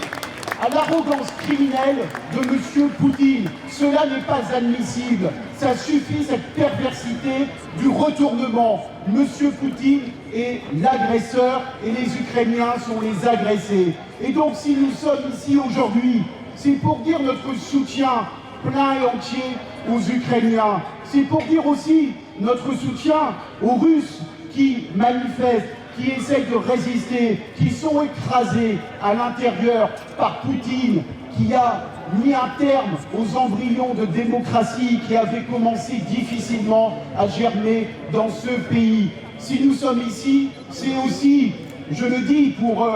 à l'arrogance criminelle de M. Poutine. Cela n'est pas admissible. Ça suffit, cette perversité du retournement. M. Poutine est l'agresseur et les Ukrainiens sont les agressés. Et donc, si nous sommes ici aujourd'hui, c'est pour dire notre soutien plein et entier aux Ukrainiens. C'est pour dire aussi notre soutien aux Russes qui manifestent, qui essayent de résister, qui sont écrasés à l'intérieur par Poutine, qui a mis un terme aux embryons de démocratie qui avaient commencé difficilement à germer dans ce pays. Si nous sommes ici, c'est aussi, je le dis, pour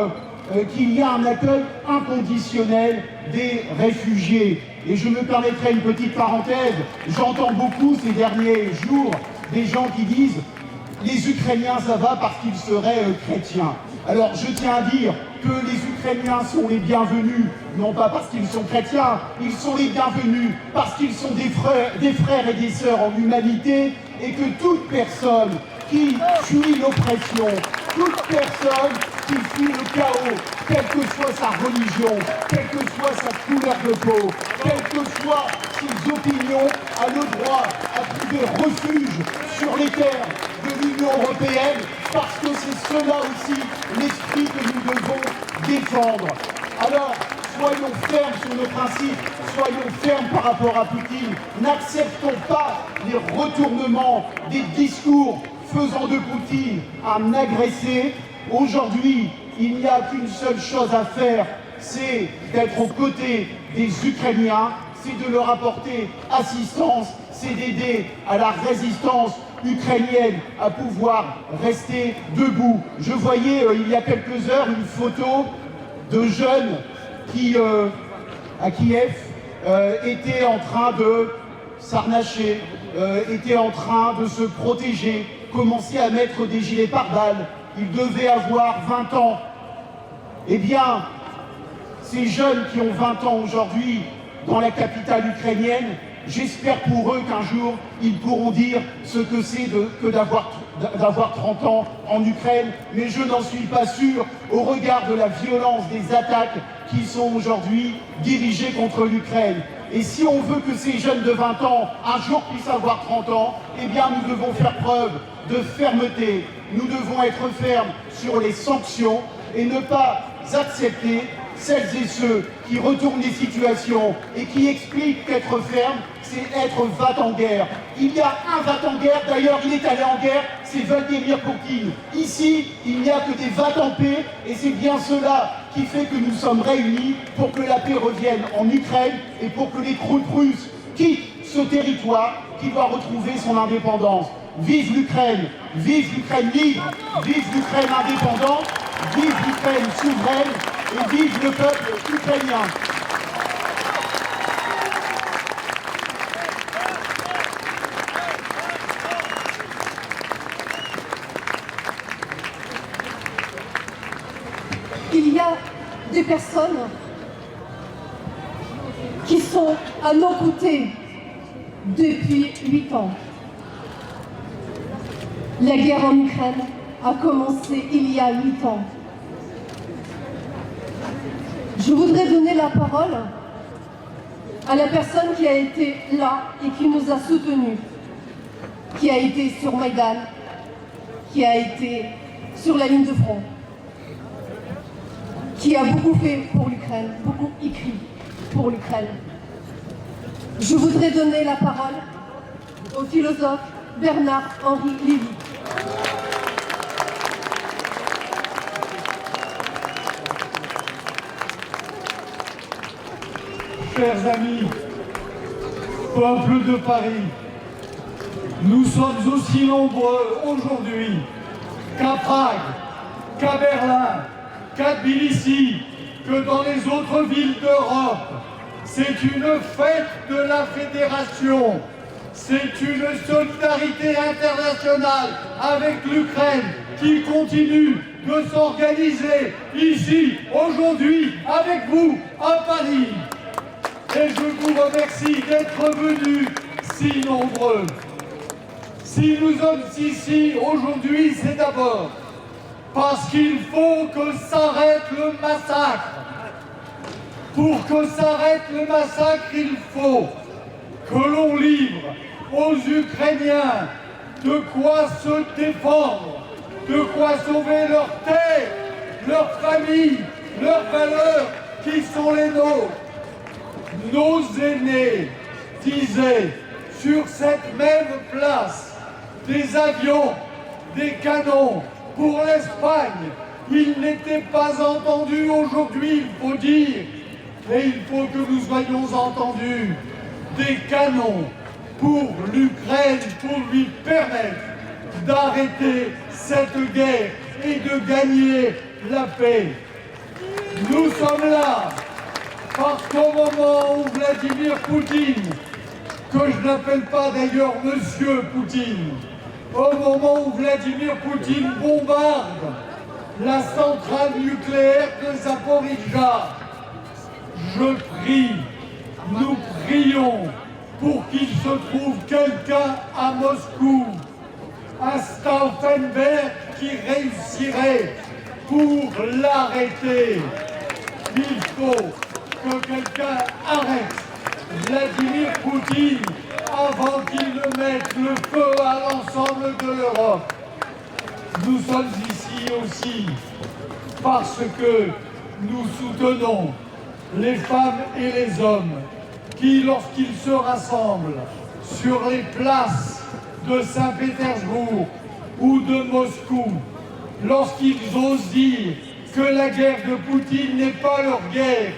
qu'il y ait un accueil inconditionnel des réfugiés. Et je me permettrai une petite parenthèse, j'entends beaucoup ces derniers jours des gens qui disent « les Ukrainiens ça va parce qu'ils seraient chrétiens ». Alors je tiens à dire que les Ukrainiens sont les bienvenus, non pas parce qu'ils sont chrétiens, ils sont les bienvenus parce qu'ils sont des frères et des sœurs en humanité, et que toute personne qui fuit l'oppression, toute personne qui fuit le chaos, quelle que soit sa religion, quelle que soit sa couleur de peau, quelles que soient ses opinions, a le droit à trouver refuge sur les terres de l'Union européenne, parce que c'est cela aussi l'esprit que nous devons défendre. Alors, soyons fermes sur nos principes, soyons fermes par rapport à Poutine, n'acceptons pas les retournements des discours faisant de Poutine un agressé. Aujourd'hui, il n'y a qu'une seule chose à faire, c'est d'être aux côtés des Ukrainiens, c'est de leur apporter assistance, c'est d'aider à la résistance ukrainienne à pouvoir rester debout. Je voyais il y a quelques heures une photo de jeunes qui, à Kiev, étaient en train de s'harnacher, étaient en train de se protéger, commençaient à mettre des gilets pare-balles. Ils devaient avoir 20 ans. Eh bien, ces jeunes qui ont 20 ans aujourd'hui dans la capitale ukrainienne, j'espère pour eux qu'un jour, ils pourront dire ce que c'est que d'avoir 30 ans en Ukraine, mais je n'en suis pas sûr au regard de la violence des attaques qui sont aujourd'hui dirigées contre l'Ukraine. Et si on veut que ces jeunes de 20 ans, un jour, puissent avoir 30 ans, eh bien, nous devons faire preuve de fermeté. Nous devons être fermes sur les sanctions et ne pas accepter celles et ceux qui retournent les situations et qui expliquent qu'être ferme, c'est être va-t-en-guerre. Il y a un va-t-en-guerre, d'ailleurs il est allé en guerre, c'est Vladimir Poutine. Ici, il n'y a que des va-t-en-paix, et c'est bien cela qui fait que nous sommes réunis pour que la paix revienne en Ukraine et pour que les troupes russes quittent ce territoire qui doit retrouver son indépendance. Vive l'Ukraine libre, vive l'Ukraine indépendante, vive l'Ukraine souveraine et vive le peuple ukrainien. Il y a des personnes qui sont à nos côtés depuis 8 ans. La guerre en Ukraine a commencé il y a 8 ans. Je voudrais donner la parole à la personne qui a été là et qui nous a soutenus, qui a été sur Maïdan, qui a été sur la ligne de front, qui a beaucoup fait pour l'Ukraine, beaucoup écrit pour l'Ukraine. Je voudrais donner la parole au philosophe Bernard-Henri Lévy. Chers amis, peuple de Paris, nous sommes aussi nombreux aujourd'hui qu'à Prague, qu'à Berlin, qu'à Tbilissi, que dans les autres villes d'Europe, C'est une fête de la fédération. C'est une solidarité internationale avec l'Ukraine qui continue de s'organiser ici, aujourd'hui, avec vous, à Paris. Et je vous remercie d'être venus si nombreux. Si nous sommes ici aujourd'hui, c'est d'abord parce qu'il faut que s'arrête le massacre. Pour que s'arrête le massacre, il faut que l'on livre aux Ukrainiens de quoi se défendre, de quoi sauver leur terre, leur famille, leurs valeurs qui sont les nôtres. Nos aînés disaient sur cette même place des avions, des canons pour l'Espagne. Ils n'étaient pas entendus aujourd'hui, il faut dire, et il faut que nous soyons entendus. Des canons pour l'Ukraine, pour lui permettre d'arrêter cette guerre et de gagner la paix. Nous sommes là parce qu'au moment où Vladimir Poutine, que je n'appelle pas d'ailleurs Monsieur Poutine, au moment où Vladimir Poutine bombarde la centrale nucléaire de Zaporijia, je prie, nous prions pour qu'il se trouve quelqu'un à Moscou, un Stauffenberg qui réussirait pour l'arrêter. Il faut que quelqu'un arrête Vladimir Poutine avant qu'il ne mette le feu à l'ensemble de l'Europe. Nous sommes ici aussi parce que nous soutenons les femmes et les hommes qui, lorsqu'ils se rassemblent sur les places de Saint-Pétersbourg ou de Moscou, lorsqu'ils osent dire que la guerre de Poutine n'est pas leur guerre,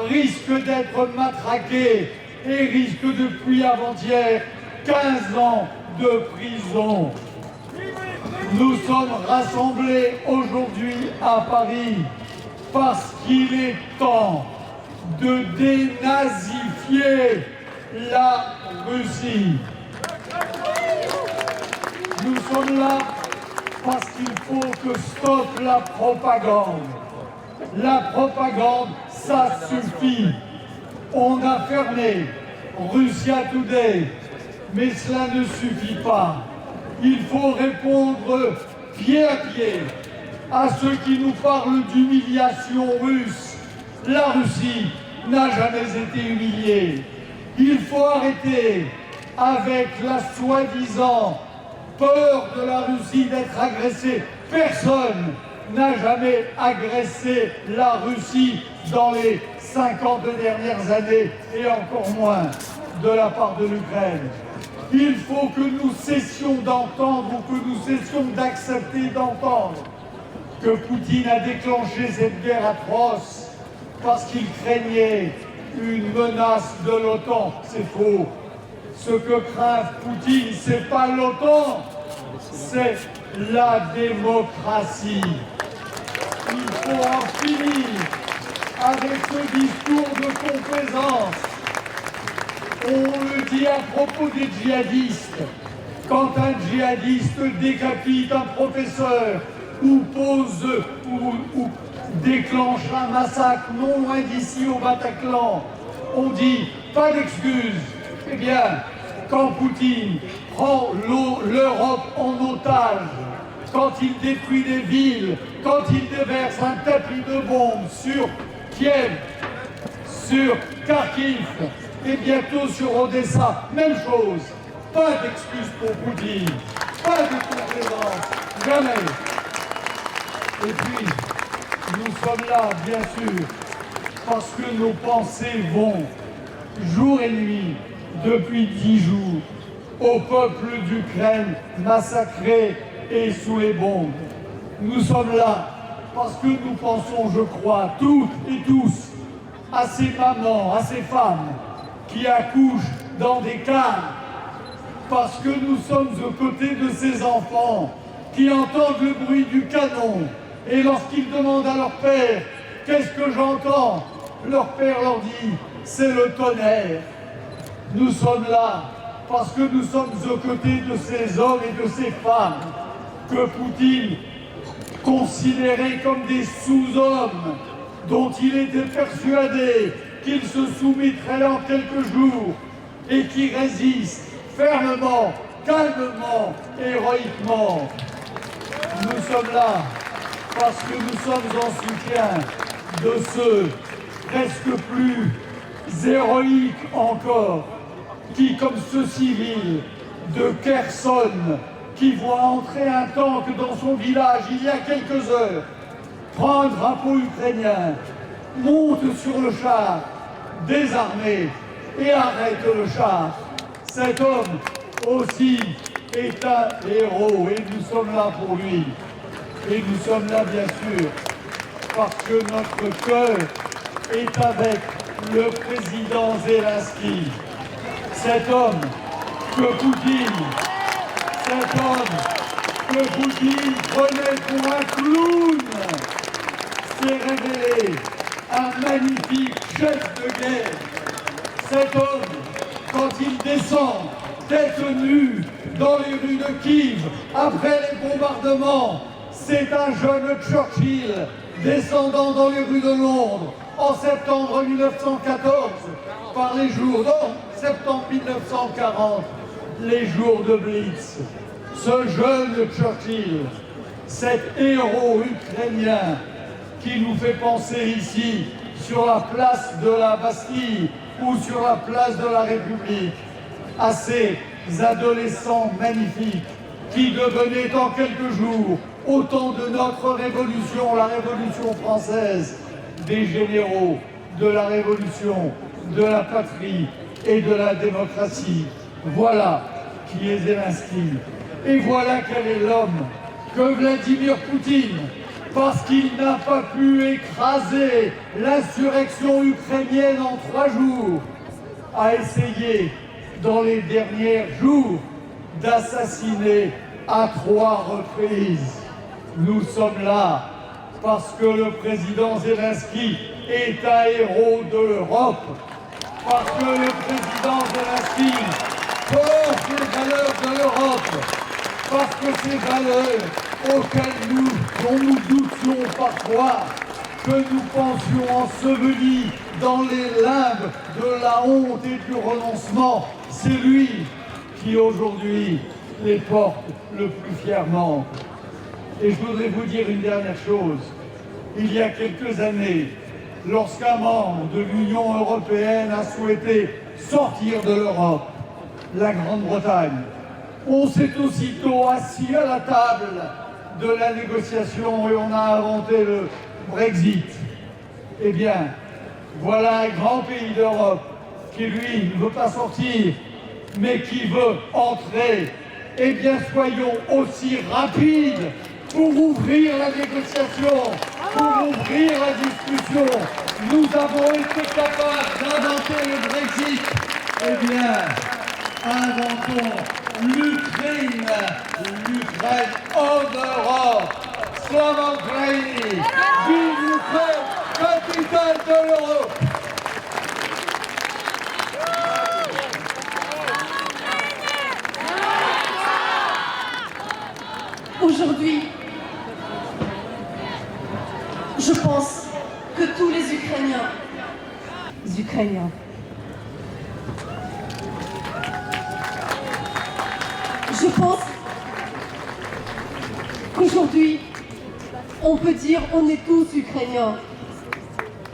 risquent d'être matraqués et risquent depuis avant-hier 15 ans de prison. Nous sommes rassemblés aujourd'hui à Paris parce qu'il est temps de dénazifier la Russie. Nous sommes là parce qu'il faut que stoppe la propagande. La propagande, ça suffit. On a fermé Russia Today, mais cela ne suffit pas. Il faut répondre pied à pied à ceux qui nous parlent d'humiliation russe. La Russie n'a jamais été humiliée. Il faut arrêter avec la soi-disant peur de la Russie d'être agressée. Personne n'a jamais agressé la Russie dans les 50 dernières années et encore moins de la part de l'Ukraine. Il faut que nous cessions d'entendre ou que nous cessions d'accepter d'entendre que Poutine a déclenché cette guerre atroce parce qu'il craignait une menace de l'OTAN. C'est faux. Ce que craint Poutine, c'est pas l'OTAN, c'est la démocratie. Il faut en finir avec ce discours de complaisance. On le dit à propos des djihadistes. Quand un djihadiste décapite un professeur ou pose ou déclenche un massacre non loin d'ici au Bataclan, on dit pas d'excuses. Eh bien, quand Poutine prend l'Europe en otage, quand il détruit des villes, quand il déverse un tapis de bombes sur Kiev, sur Kharkiv et bientôt sur Odessa, même chose. Pas d'excuses pour Poutine, pas de complaisance, jamais. Et puis, nous sommes là, bien sûr, parce que nos pensées vont, jour et nuit, depuis 10 jours, au peuple d'Ukraine massacré et sous les bombes. Nous sommes là parce que nous pensons, je crois, toutes et tous, à ces mamans, à ces femmes qui accouchent dans des caves, parce que nous sommes aux côtés de ces enfants qui entendent le bruit du canon et lorsqu'ils demandent à leur père « Qu'est-ce que j'entends ?» leur père leur dit « c'est le tonnerre. Nous sommes là parce que nous sommes aux côtés de ces hommes et de ces femmes que Poutine considérait comme des sous-hommes dont il était persuadé qu'ils se soumettraient en quelques jours et qui résistent fermement, calmement, héroïquement. Nous sommes là parce que nous sommes en soutien de ceux presque plus héroïques encore, qui, comme ce civil de Kherson, qui voit entrer un tank dans son village il y a quelques heures, prend un drapeau ukrainien, monte sur le char, désarmé, et arrête le char. Cet homme aussi est un héros et nous sommes là pour lui. Et nous sommes là bien sûr parce que notre cœur est avec le président Zelensky. Cet homme que Poutine prenait pour un clown s'est révélé un magnifique chef de guerre. Cet homme, quand il descend tête nue dans les rues de Kiev après les bombardements, c'est un jeune Churchill descendant dans les rues de Londres en septembre 1914 par les jours, non, septembre 1940, les jours de Blitz. Ce jeune Churchill, cet héros ukrainien qui nous fait penser ici sur la place de la Bastille ou sur la place de la République à ces adolescents magnifiques qui devenaient en quelques jours, au temps de notre révolution, la Révolution française, des généraux de la Révolution, de la patrie et de la démocratie. Voilà qui est Zelensky. Et voilà quel est l'homme que Vladimir Poutine, parce qu'il n'a pas pu écraser l'insurrection ukrainienne en 3 jours, a essayé dans les derniers jours d'assassiner à 3 reprises. Nous sommes là parce que le président Zelensky est un héros de l'Europe, parce que le président Zelensky porte les valeurs de l'Europe, parce que ces valeurs auxquelles dont nous doutions parfois, que nous pensions ensevelis dans les limbes de la honte et du renoncement, c'est lui qui aujourd'hui les porte le plus fièrement. Et je voudrais vous dire une dernière chose. Il y a quelques années, lorsqu'un membre de l'Union européenne a souhaité sortir de l'Europe, la Grande-Bretagne, on s'est aussitôt assis à la table de la négociation et on a inventé le Brexit. Eh bien, voilà un grand pays d'Europe qui, lui, ne veut pas sortir, mais qui veut entrer. Eh bien, soyons aussi rapides pour ouvrir la négociation, pour ouvrir la discussion. Nous avons été capables d'inventer le Brexit. Eh bien, inventons l'Ukraine en Europe. Slava Ukraini, vive l'Ukraine, capitale de l'Europe. Aujourd'hui, je pense que tous les Ukrainiens, je pense qu'aujourd'hui, on peut dire on est tous Ukrainiens.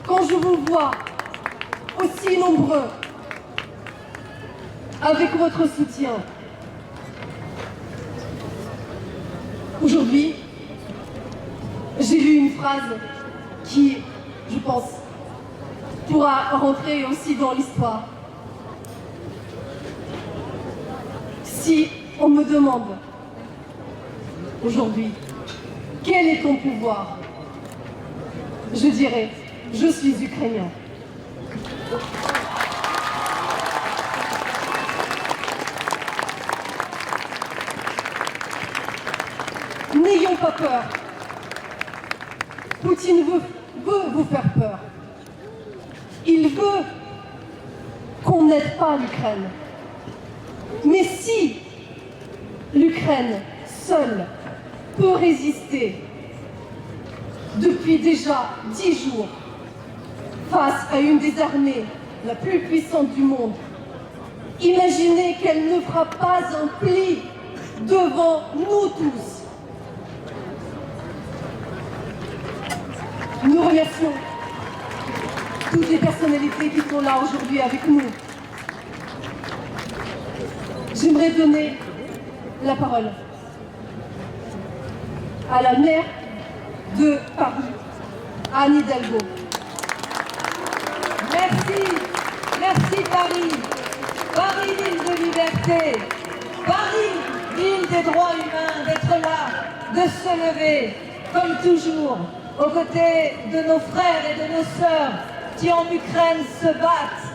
Quand je vous vois aussi nombreux avec votre soutien, aujourd'hui, j'ai lu une phrase qui, je pense, pourra rentrer aussi dans l'histoire. Si on me demande aujourd'hui, quel est ton pouvoir? Je dirais, je suis ukrainien. N'ayons pas peur. Poutine veut vous faire peur. Il veut qu'on n'aide pas l'Ukraine. Mais si l'Ukraine seule peut résister depuis déjà 10 jours face à une des armées la plus puissante du monde, imaginez qu'elle ne fera pas un pli devant nous tous. Nous remercions toutes les personnalités qui sont là aujourd'hui avec nous. J'aimerais donner la parole à la maire de Paris, Anne Hidalgo. Merci Paris. Paris, ville de liberté. Paris, ville des droits humains, d'être là, de se lever, comme toujours, aux côtés de nos frères et de nos sœurs qui en Ukraine se battent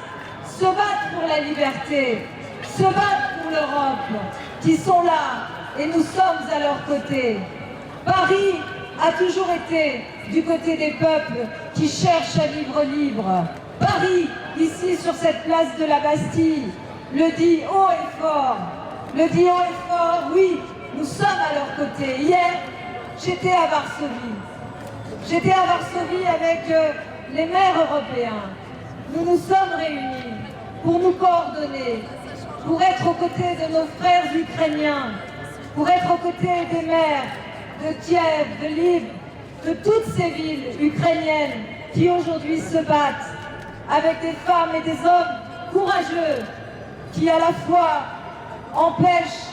pour la liberté, se battent pour l'Europe, qui sont là et nous sommes à leur côté. Paris a toujours été du côté des peuples qui cherchent à vivre libre. Paris, ici sur cette place de la Bastille, le dit haut et fort. Le dit haut et fort, oui, nous sommes à leur côté. Hier, j'étais à Varsovie. J'étais à Varsovie avec les maires européens. Nous nous sommes réunis pour nous coordonner, pour être aux côtés de nos frères ukrainiens, pour être aux côtés des maires de Kiev, de Lviv, de toutes ces villes ukrainiennes qui aujourd'hui se battent avec des femmes et des hommes courageux qui à la fois empêchent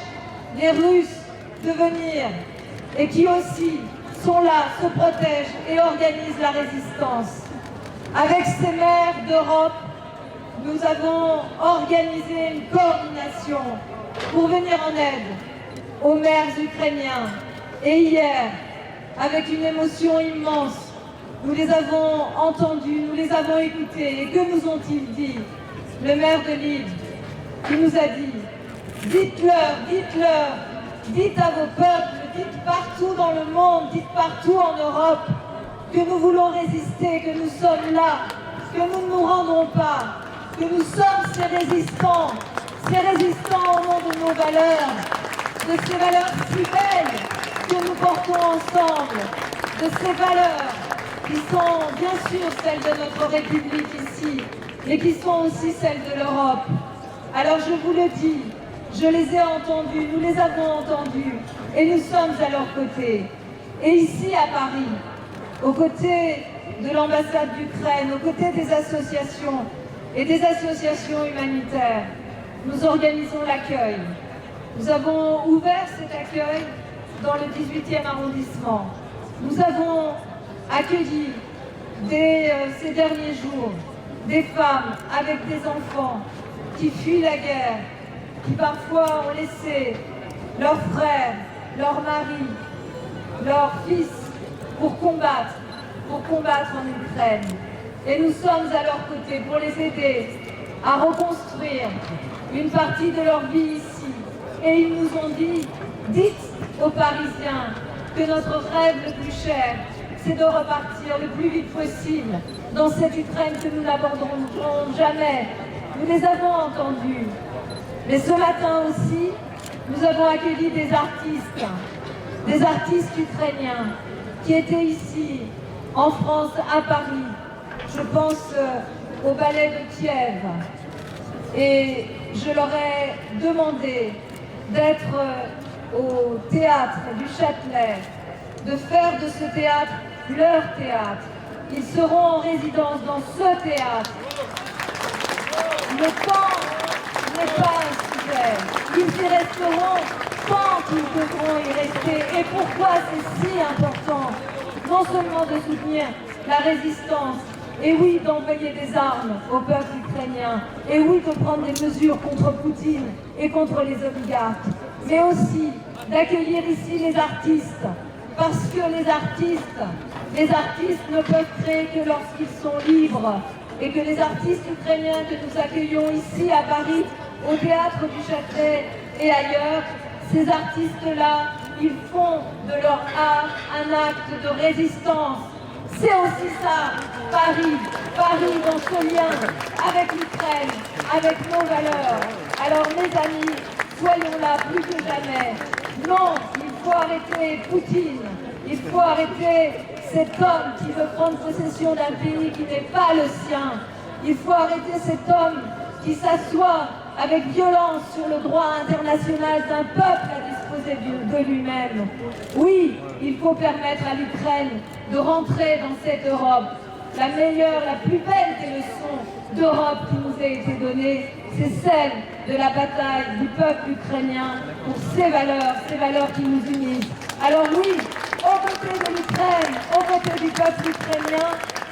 les Russes de venir et qui aussi sont là, se protègent et organisent la résistance. Avec ces maires d'Europe, nous avons organisé une coordination pour venir en aide aux maires ukrainiens. Et hier, avec une émotion immense, nous les avons entendus, nous les avons écoutés. Et que nous ont-ils dit? Le maire de Lviv qui nous a dit, dites-leur, dites à vos peuples, dites partout dans le monde, dites partout en Europe que nous voulons résister, que nous sommes là, que nous ne nous rendrons pas, que nous sommes ces résistants au nom de nos valeurs, de ces valeurs si belles que nous portons ensemble, de ces valeurs qui sont bien sûr celles de notre République ici, mais qui sont aussi celles de l'Europe. Alors je vous le dis, je les ai entendus, nous les avons entendus, et nous sommes à leur côté. Et ici à Paris, aux côtés de l'ambassade d'Ukraine, aux côtés des associations et des associations humanitaires, nous organisons l'accueil. Nous avons ouvert cet accueil dans le 18e arrondissement. Nous avons accueilli ces derniers jours des femmes avec des enfants qui fuient la guerre, qui parfois ont laissé leurs frères, leurs maris, leurs fils pour combattre en Ukraine. Et nous sommes à leur côté pour les aider à reconstruire une partie de leur vie ici. Et ils nous ont dit, dites aux Parisiens que notre rêve le plus cher, c'est de repartir le plus vite possible dans cette Ukraine que nous n'abandonnerons jamais. Nous les avons entendus. Mais ce matin aussi, nous avons accueilli des artistes ukrainiens qui étaient ici, en France, à Paris. Je pense au ballet de Kiev. Et je leur ai demandé d'être au théâtre du Châtelet, de faire de ce théâtre leur théâtre. Ils seront en résidence dans ce théâtre. Le temps n'est pas un sujet. Ils y resteront tant qu'ils devront y rester. Et pourquoi c'est si important? Non seulement de soutenir la résistance, et oui, d'envoyer des armes au peuple ukrainien, et oui, de prendre des mesures contre Poutine et contre les oligarques, mais aussi d'accueillir ici les artistes, parce que les artistes ne peuvent créer que lorsqu'ils sont libres, et que les artistes ukrainiens que nous accueillons ici à Paris, au Théâtre du Châtelet et ailleurs, ces artistes-là, ils font de leur art un acte de résistance. C'est aussi ça, Paris dans ce lien avec l'Ukraine, avec nos valeurs. Alors mes amis, soyons là plus que jamais. Non, il faut arrêter Poutine. Il faut arrêter cet homme qui veut prendre possession d'un pays qui n'est pas le sien. Il faut arrêter cet homme qui s'assoit avec violence sur le droit international d'un peuple à disposer de lui-même. Oui, il faut permettre à l'Ukraine de rentrer dans cette Europe. La meilleure, la plus belle des leçons d'Europe qui nous a été donnée, c'est celle de la bataille du peuple ukrainien pour ses valeurs qui nous unissent. Alors oui, aux côtés de l'Ukraine, aux côtés du peuple ukrainien,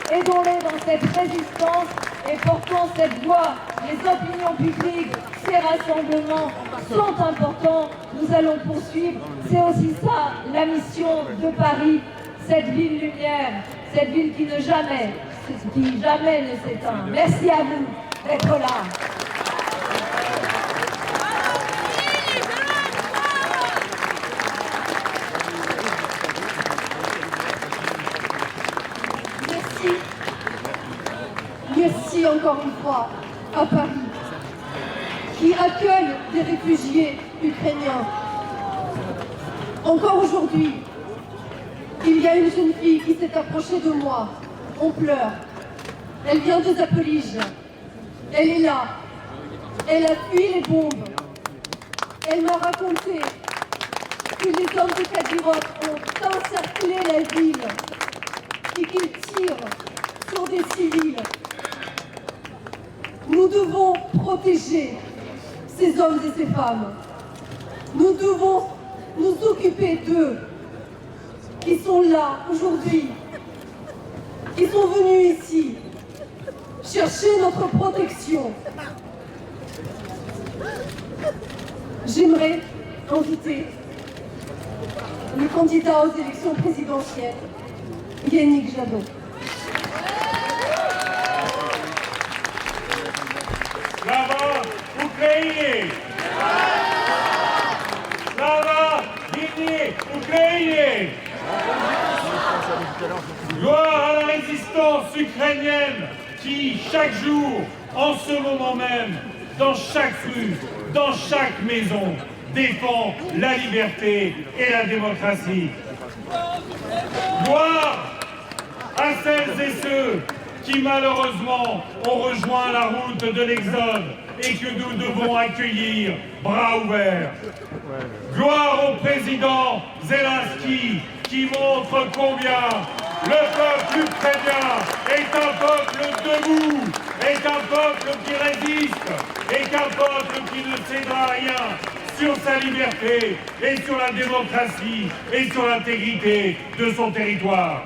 aidons-les dans cette résistance et portons cette voix. Les opinions publiques, ces rassemblements sont importants. Nous allons poursuivre. C'est aussi ça la mission de Paris, cette ville lumière, cette ville qui jamais ne s'éteint. Merci à vous d'être là. Merci encore une fois à Paris, qui accueille des réfugiés ukrainiens. Encore aujourd'hui, il y a une jeune fille qui s'est approchée de moi. On pleure. Elle vient de Zaporijia. Elle est là. Elle a fui les bombes. Elle m'a raconté que les hommes de Kadyrov ont encerclé la ville et qu'ils tirent sur des civils. Nous devons protéger ces hommes et ces femmes. Nous devons nous occuper d'eux, qui sont là aujourd'hui, qui sont venus ici chercher notre protection. J'aimerais inviter le candidat aux élections présidentielles, Yannick Jadot. Slava Ukraini! Slava Ukraini! Gloire à la résistance ukrainienne qui, chaque jour, en ce moment même, dans chaque rue, dans chaque maison, défend la liberté et la démocratie. Gloire à celles et ceux qui malheureusement ont rejoint la route de l'exode et que nous devons accueillir bras ouverts. Gloire au président Zelensky qui montre combien le peuple ukrainien est un peuple debout, est un peuple qui résiste, est un peuple qui ne cédera rien sur sa liberté et sur la démocratie et sur l'intégrité de son territoire.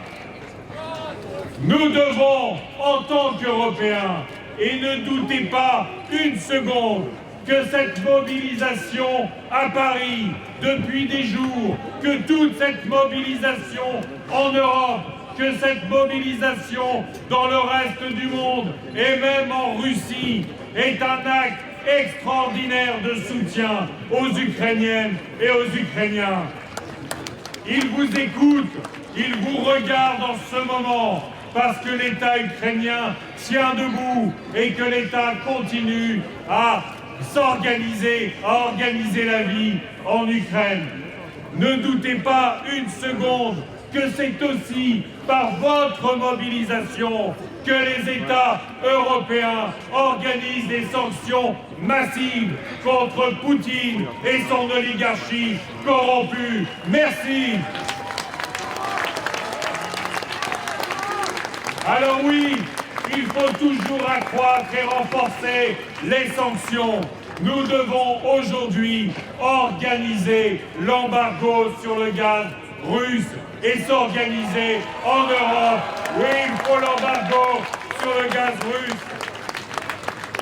Nous devons, en tant qu'Européens, et ne doutez pas une seconde que cette mobilisation à Paris, depuis des jours, que toute cette mobilisation en Europe, que cette mobilisation dans le reste du monde et même en Russie est un acte extraordinaire de soutien aux Ukrainiennes et aux Ukrainiens. Ils vous écoutent, ils vous regardent en ce moment parce que l'État ukrainien tient debout et que l'État continue à s'organiser, à organiser la vie en Ukraine. Ne doutez pas une seconde que c'est aussi par votre mobilisation que les États européens organisent des sanctions massives contre Poutine et son oligarchie corrompue. Merci. Alors oui, il faut toujours accroître et renforcer les sanctions. Nous devons aujourd'hui organiser l'embargo sur le gaz russe et s'organiser en Europe. Oui, il faut l'embargo sur le gaz russe.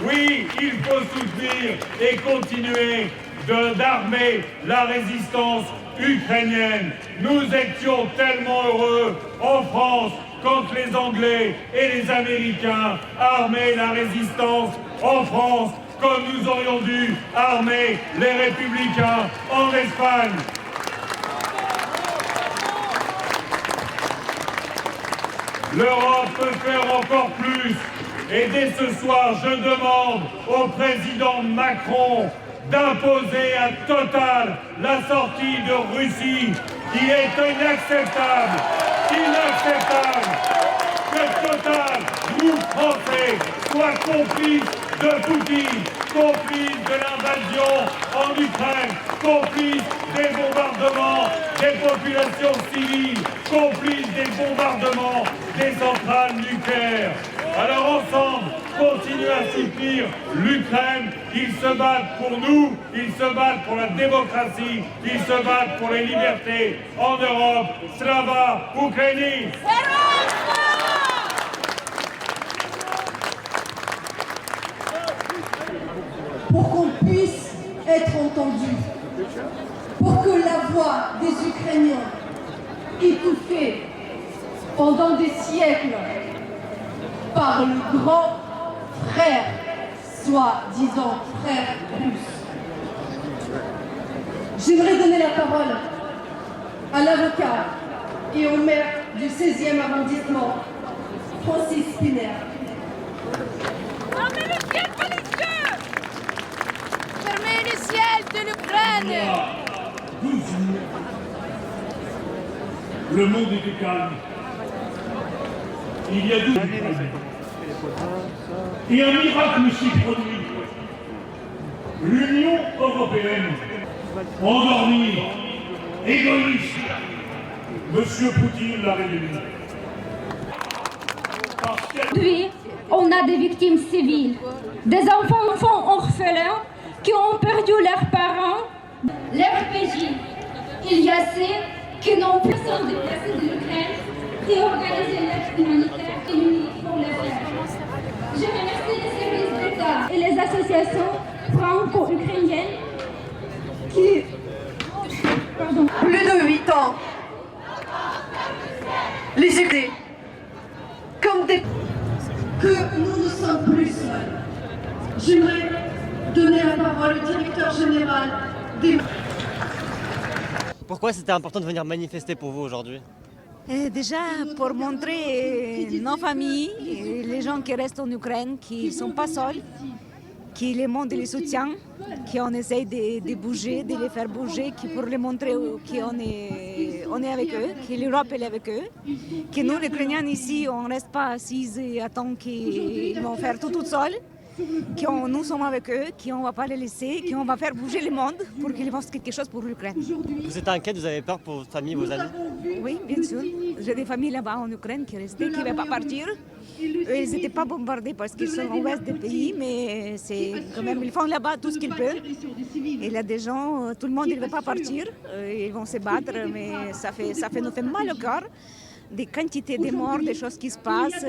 Oui, il faut soutenir et continuer d'armer la résistance ukrainienne. Nous étions tellement heureux en France quand les Anglais et les Américains armaient la résistance en France, comme nous aurions dû armer les Républicains en Espagne. L'Europe peut faire encore plus Et dès ce soir, je demande au président Macron d'imposer à Total la sortie de Russie, qui est inacceptable, que Total, nous Français, soient complices de Poutine, complices de l'invasion en Ukraine, complices des bombardements des populations civiles, complices des bombardements des centrales nucléaires. Alors ensemble, continuez à soutenir l'Ukraine. Ils se battent pour nous, ils se battent pour la démocratie, ils se battent pour les libertés en Europe. Slava Ukraini! Pour qu'on puisse être entendu, pour que la voix des Ukrainiens, étouffée pendant des siècles par le grand frère, soi-disant frère russe. J'aimerais donner la parole à l'avocat et au maire du 16e arrondissement, Francis Spinner. Fermez le ciel palestinien! Fermez le ciel de l'Ukraine! 12 jours, le monde était calme. Il y a 12 jours. Et un miracle s'y produit. L'Union européenne, endormie, égoïste, Monsieur Poutine l'a révélé. Puis, on a des victimes civiles, des enfants orphelins qui ont perdu leurs parents. Les réfugiés, il y a ceux qui n'ont plus de déplacés de l'Ukraine et organiser l'aide humanitaire et l'unique pour les frères. Je remercie les services d'État et les associations franco-ukrainiennes qui... Plus de 8 ans, les Ukrainiens, comme des... que nous ne sommes plus seuls. J'aimerais donner la parole au directeur général des... Pourquoi c'était important de venir manifester pour vous aujourd'hui? Déjà pour montrer nos familles, les gens qui restent en Ukraine, qu'ils ne sont pas seuls, que le monde les soutient, qu'on essaye de bouger, de les faire bouger, pour les montrer qu'on est avec eux, que l'Europe est avec eux, que nous, les Ukrainiens ici, on ne reste pas assis et attend qu'ils vont faire tout seuls, que nous sommes avec eux, qu'on ne va pas les laisser, qu'on va faire bouger le monde pour qu'ils fassent quelque chose pour l'Ukraine. Vous êtes inquiète, vous avez peur pour votre famille, vos amis? Oui, bien sûr. J'ai des familles là-bas en Ukraine qui restaient, qui ne veulent pas partir. Eux, ils n'étaient pas bombardés parce qu'ils sont au ouest du pays, mais c'est quand même, ils font là-bas tout ce qu'ils peuvent. Et là, des gens, tout le monde ne veut pas partir, ils vont se battre, mais nous fait mal au cœur. Des quantités de morts, des choses qui se passent,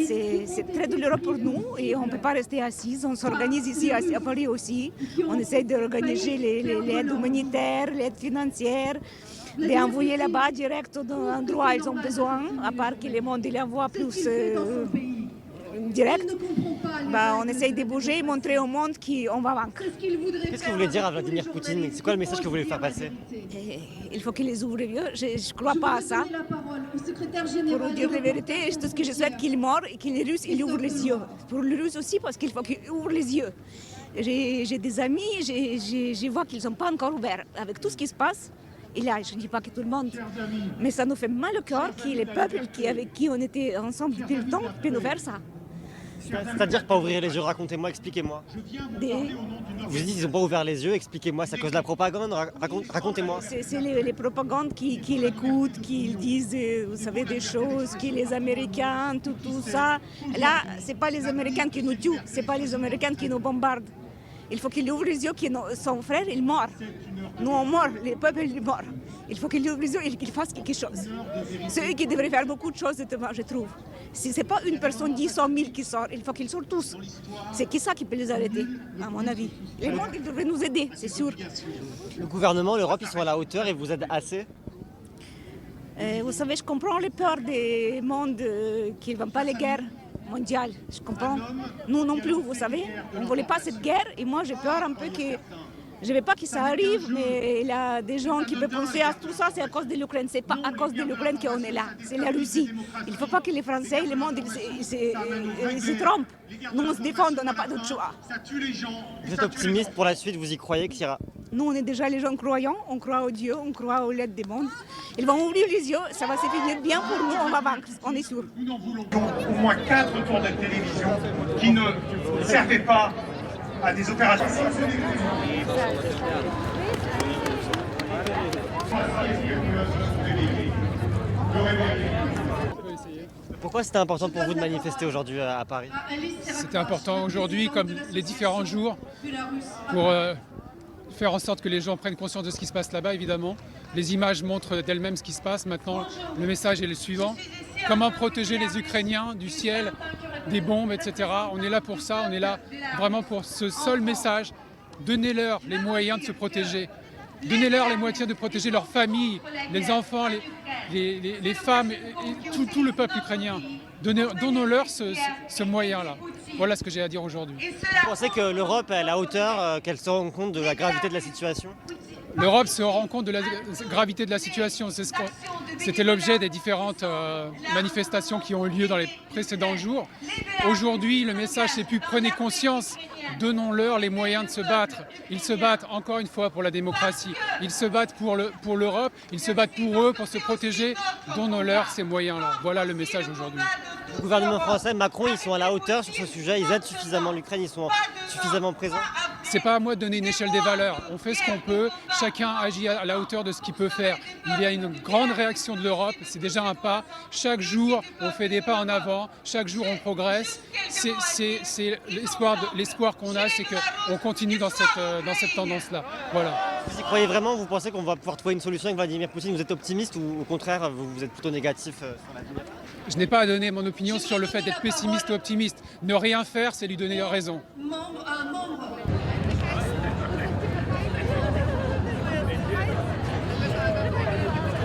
c'est très douloureux pour nous et on ne peut pas rester assis. On s'organise ici à Paris aussi. On essaie d'organiser l'aide humanitaire, l'aide financière, d'envoyer là-bas direct dans l'endroit où ils ont besoin, à part que le monde il envoie plus direct. On essaye de bouger et montrer au monde qu'on va vaincre. Qu'est-ce que vous voulez dire à Vladimir Poutine? C'est quoi le message que vous voulez faire passer? Il faut qu'il les ouvre les yeux. Je ne crois pas à ça. Pour dire la vérité, tout ce que je souhaite qu'il meure et que les Russes ils ouvrent les yeux. Pour les Russes aussi, parce qu'il faut qu'ils ouvrent les yeux. J'ai des amis, je vois qu'ils ne sont pas encore ouverts. Avec tout ce qui se passe, et là, je ne dis pas que tout le monde, mais ça nous fait mal au cœur que les peuples avec qui on était ensemble depuis le temps puissent nous faire ça. C'est-à-dire pas ouvrir les yeux, racontez-moi, expliquez-moi. Vous dites qu'ils n'ont pas ouvert les yeux, expliquez-moi, c'est à cause de la propagande, racontez-moi. C'est les propagandes qui l'écoutent, qui disent, vous savez, des choses, qui les Américains, tout ça. Là, ce n'est pas les Américains qui nous tuent, ce n'est pas les Américains qui nous bombardent. Il faut qu'il ouvre les yeux, que son frère, il meurt. Nous, on meurt, le peuple, il meurt. Il faut qu'il ouvre les yeux et qu'il fasse quelque chose. C'est eux qui devraient faire beaucoup de choses, je trouve. Si ce n'est pas une personne, 10, 100 000 qui sort, il faut qu'ils sortent tous. C'est qui ça qui peut les arrêter, à mon avis. Le monde, il devrait nous aider, c'est sûr. Le gouvernement, l'Europe, ils sont à la hauteur et vous aident assez? Vous savez, je comprends les peurs des mondes qui ne veulent pas les guerres mondiales. Je comprends. Nous non plus, vous savez. On ne voulait pas cette guerre et moi j'ai peur un peu que Je ne veux pas que ça arrive, mais il y a des gens qui peuvent penser à tout ça, c'est à cause de l'Ukraine. Ce n'est pas à cause de l'Ukraine qu'on est là, c'est la Russie. Il ne faut pas que les Français, le monde, ils se trompent. Nous, on se défend, on n'a pas d'autre choix. Vous êtes optimiste pour la suite, vous y croyez que ça ira? Nous, on est déjà les gens croyants, on croit au Dieu, on croit aux lettres du monde. Ils vont ouvrir les yeux, ça va se finir bien pour nous, on va vaincre, on est sûr. Nous en voulons au moins 4 tours de télévision qui ne servaient pas à des opérations. Pourquoi c'était important pour vous de manifester aujourd'hui à Paris? C'était important aujourd'hui, comme les différents jours, pour faire en sorte que les gens prennent conscience de ce qui se passe là-bas, évidemment. Les images montrent d'elles-mêmes ce qui se passe. Maintenant, le message est le suivant. Comment protéger les Ukrainiens du ciel, des bombes, etc. On est là pour ça, on est là vraiment pour ce seul message. Donnez-leur les moyens de se protéger. Donnez-leur les moyens de protéger leurs familles, les enfants, les femmes, et tout le peuple ukrainien. Donnons-leur ce moyen-là. Voilà ce que j'ai à dire aujourd'hui. Vous pensez que l'Europe est à la hauteur, qu'elle se rend compte de la gravité de la situation? L'Europe se rend compte de la gravité de la situation. C'était l'objet des différentes manifestations qui ont eu lieu dans les précédents jours. Aujourd'hui, le message c'est plus prenez conscience, donnons-leur les moyens de se battre. Ils se battent encore une fois pour la démocratie. Ils se battent pour l'Europe, ils se battent pour eux, pour se protéger. Donnons-leur ces moyens-là. Voilà le message aujourd'hui. Le gouvernement français, Macron, ils sont à la hauteur sur ce sujet, ils aident suffisamment l'Ukraine, ils sont suffisamment présents? C'est pas à moi de donner une échelle des valeurs. On fait ce qu'on peut, chacun agit à la hauteur de ce qu'il peut faire. Il y a une grande réaction de l'Europe, c'est déjà un pas. Chaque jour, on fait des pas en avant, chaque jour, on progresse. C'est l'espoir qu'on a, c'est qu'on continue dans cette tendance-là. Voilà. Vous y croyez vraiment? Vous pensez qu'on va pouvoir trouver une solution avec Vladimir Poutine? Vous êtes optimiste ou au contraire, vous êtes plutôt négatif sur l'avenir? Je n'ai pas à donner mon opinion sur le fait d'être pessimiste ou optimiste. Ne rien faire, c'est lui donner raison.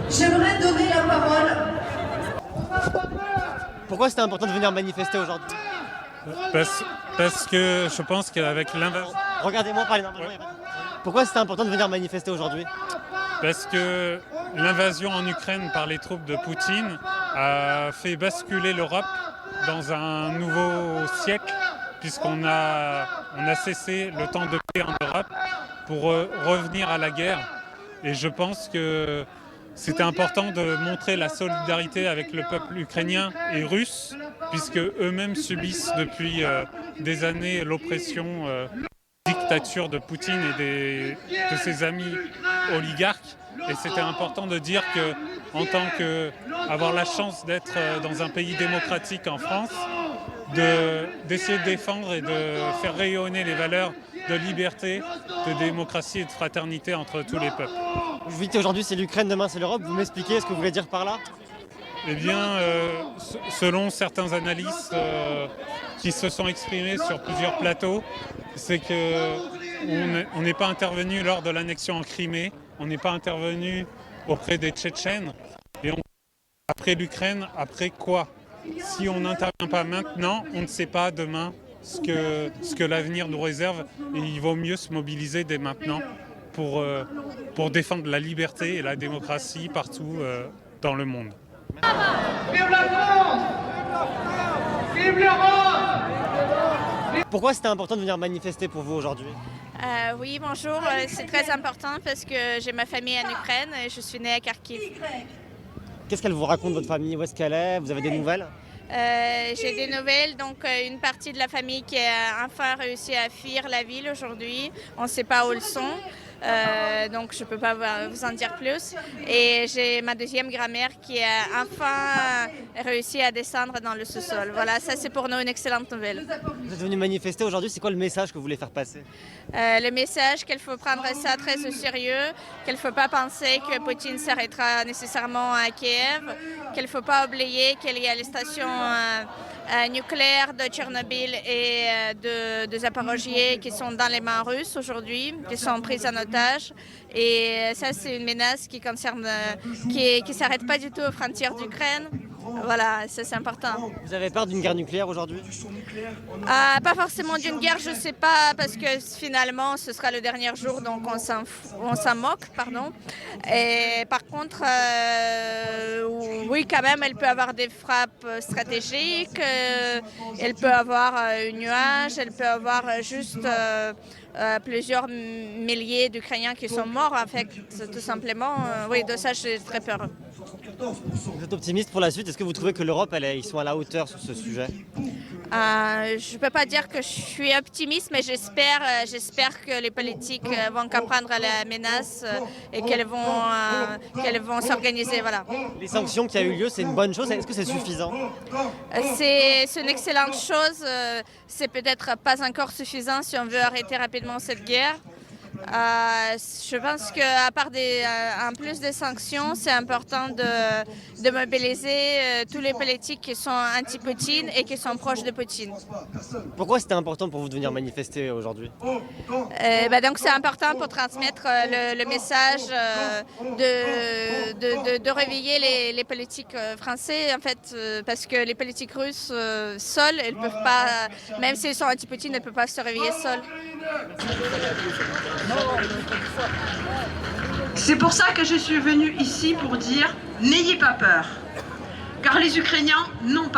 J'aimerais donner la parole. Pourquoi c'était important de venir manifester aujourd'hui? Parce que je pense qu'avec l'invasion... Regardez-moi parler normalement. Pourquoi c'était important de venir manifester aujourd'hui? Parce que l'invasion en Ukraine par les troupes de Poutine a fait basculer l'Europe dans un nouveau siècle, puisqu'on a cessé le temps de paix en Europe pour revenir à la guerre. Et je pense que c'était important de montrer la solidarité avec le peuple ukrainien et russe, puisque eux-mêmes subissent depuis des années l'oppression dictature de Poutine et de ses amis oligarques. Et c'était important de dire que, en tant qu'avoir la chance d'être dans un pays démocratique en France, d'essayer de défendre et de faire rayonner les valeurs de liberté, de démocratie et de fraternité entre tous les peuples. Vous dites aujourd'hui c'est l'Ukraine, demain c'est l'Europe. Vous m'expliquez ce que vous voulez dire par là? Eh bien, selon certains analystes qui se sont exprimés sur plusieurs plateaux, c'est qu'on n'est pas intervenu lors de l'annexion en Crimée, on n'est pas intervenu auprès des Tchétchènes, et après l'Ukraine, après quoi? Si on n'intervient pas maintenant, on ne sait pas demain ce que l'avenir nous réserve, et il vaut mieux se mobiliser dès maintenant pour défendre la liberté et la démocratie partout dans le monde. Vive la France! Vive l'Europe! Pourquoi c'était important de venir manifester pour vous aujourd'hui? Oui, bonjour. C'est très important parce que j'ai ma famille en Ukraine et je suis née à Kharkiv. Qu'est-ce qu'elle vous raconte, votre famille? Où est-ce qu'elle est? Vous avez des nouvelles? J'ai des nouvelles, donc une partie de la famille qui a enfin réussi à fuir la ville aujourd'hui. On ne sait pas où ils sont. Donc je ne peux pas vous en dire plus. Et j'ai ma deuxième grand-mère qui a enfin réussi à descendre dans le sous-sol. Voilà, ça c'est pour nous une excellente nouvelle. Vous êtes venu manifester aujourd'hui, c'est quoi le message que vous voulez faire passer? Le message qu'il faut prendre ça très au sérieux, qu'il ne faut pas penser que Poutine s'arrêtera nécessairement à Kiev, qu'il ne faut pas oublier qu'il y a les stations nucléaires de Tchernobyl et de Zaporozhye qui sont dans les mains russes aujourd'hui, qui sont prises en otage. Et ça, c'est une menace qui concerne, qui s'arrête pas du tout aux frontières d'Ukraine. Voilà, ça c'est important. Vous avez peur d'une guerre nucléaire aujourd'hui? Pas forcément d'une guerre, je ne sais pas, parce que finalement ce sera le dernier jour, donc on s'en moque, pardon. Et par contre, oui, quand même, elle peut avoir des frappes stratégiques, elle peut avoir un nuage, elle peut avoir juste plusieurs milliers d'Ukrainiens qui sont morts, en fait, tout simplement. Oui, de ça, j'ai très peur. Vous êtes optimiste pour la suite? Est-ce que vous trouvez que l'Europe, ils sont à la hauteur sur ce sujet? Je ne peux pas dire que je suis optimiste, mais j'espère que les politiques vont comprendre la menace et qu'elles vont s'organiser. Voilà. Les sanctions qui ont eu lieu, c'est une bonne chose. Est-ce que c'est suffisant? C'est une excellente chose. C'est peut-être pas encore suffisant si on veut arrêter rapidement cette guerre. Je pense qu'à part en plus des sanctions, c'est important de mobiliser tous les politiques qui sont anti-Poutine et qui sont proches de Poutine. Pourquoi c'était important pour vous de venir manifester aujourd'hui? Donc c'est important pour transmettre le message de réveiller les politiques français, en fait, parce que les politiques russes seules, elles peuvent pas, même s'ils sont anti-Poutine, elles ne peuvent pas se réveiller seules. C'est pour ça que je suis venue ici pour dire n'ayez pas peur, car les Ukrainiens n'ont pas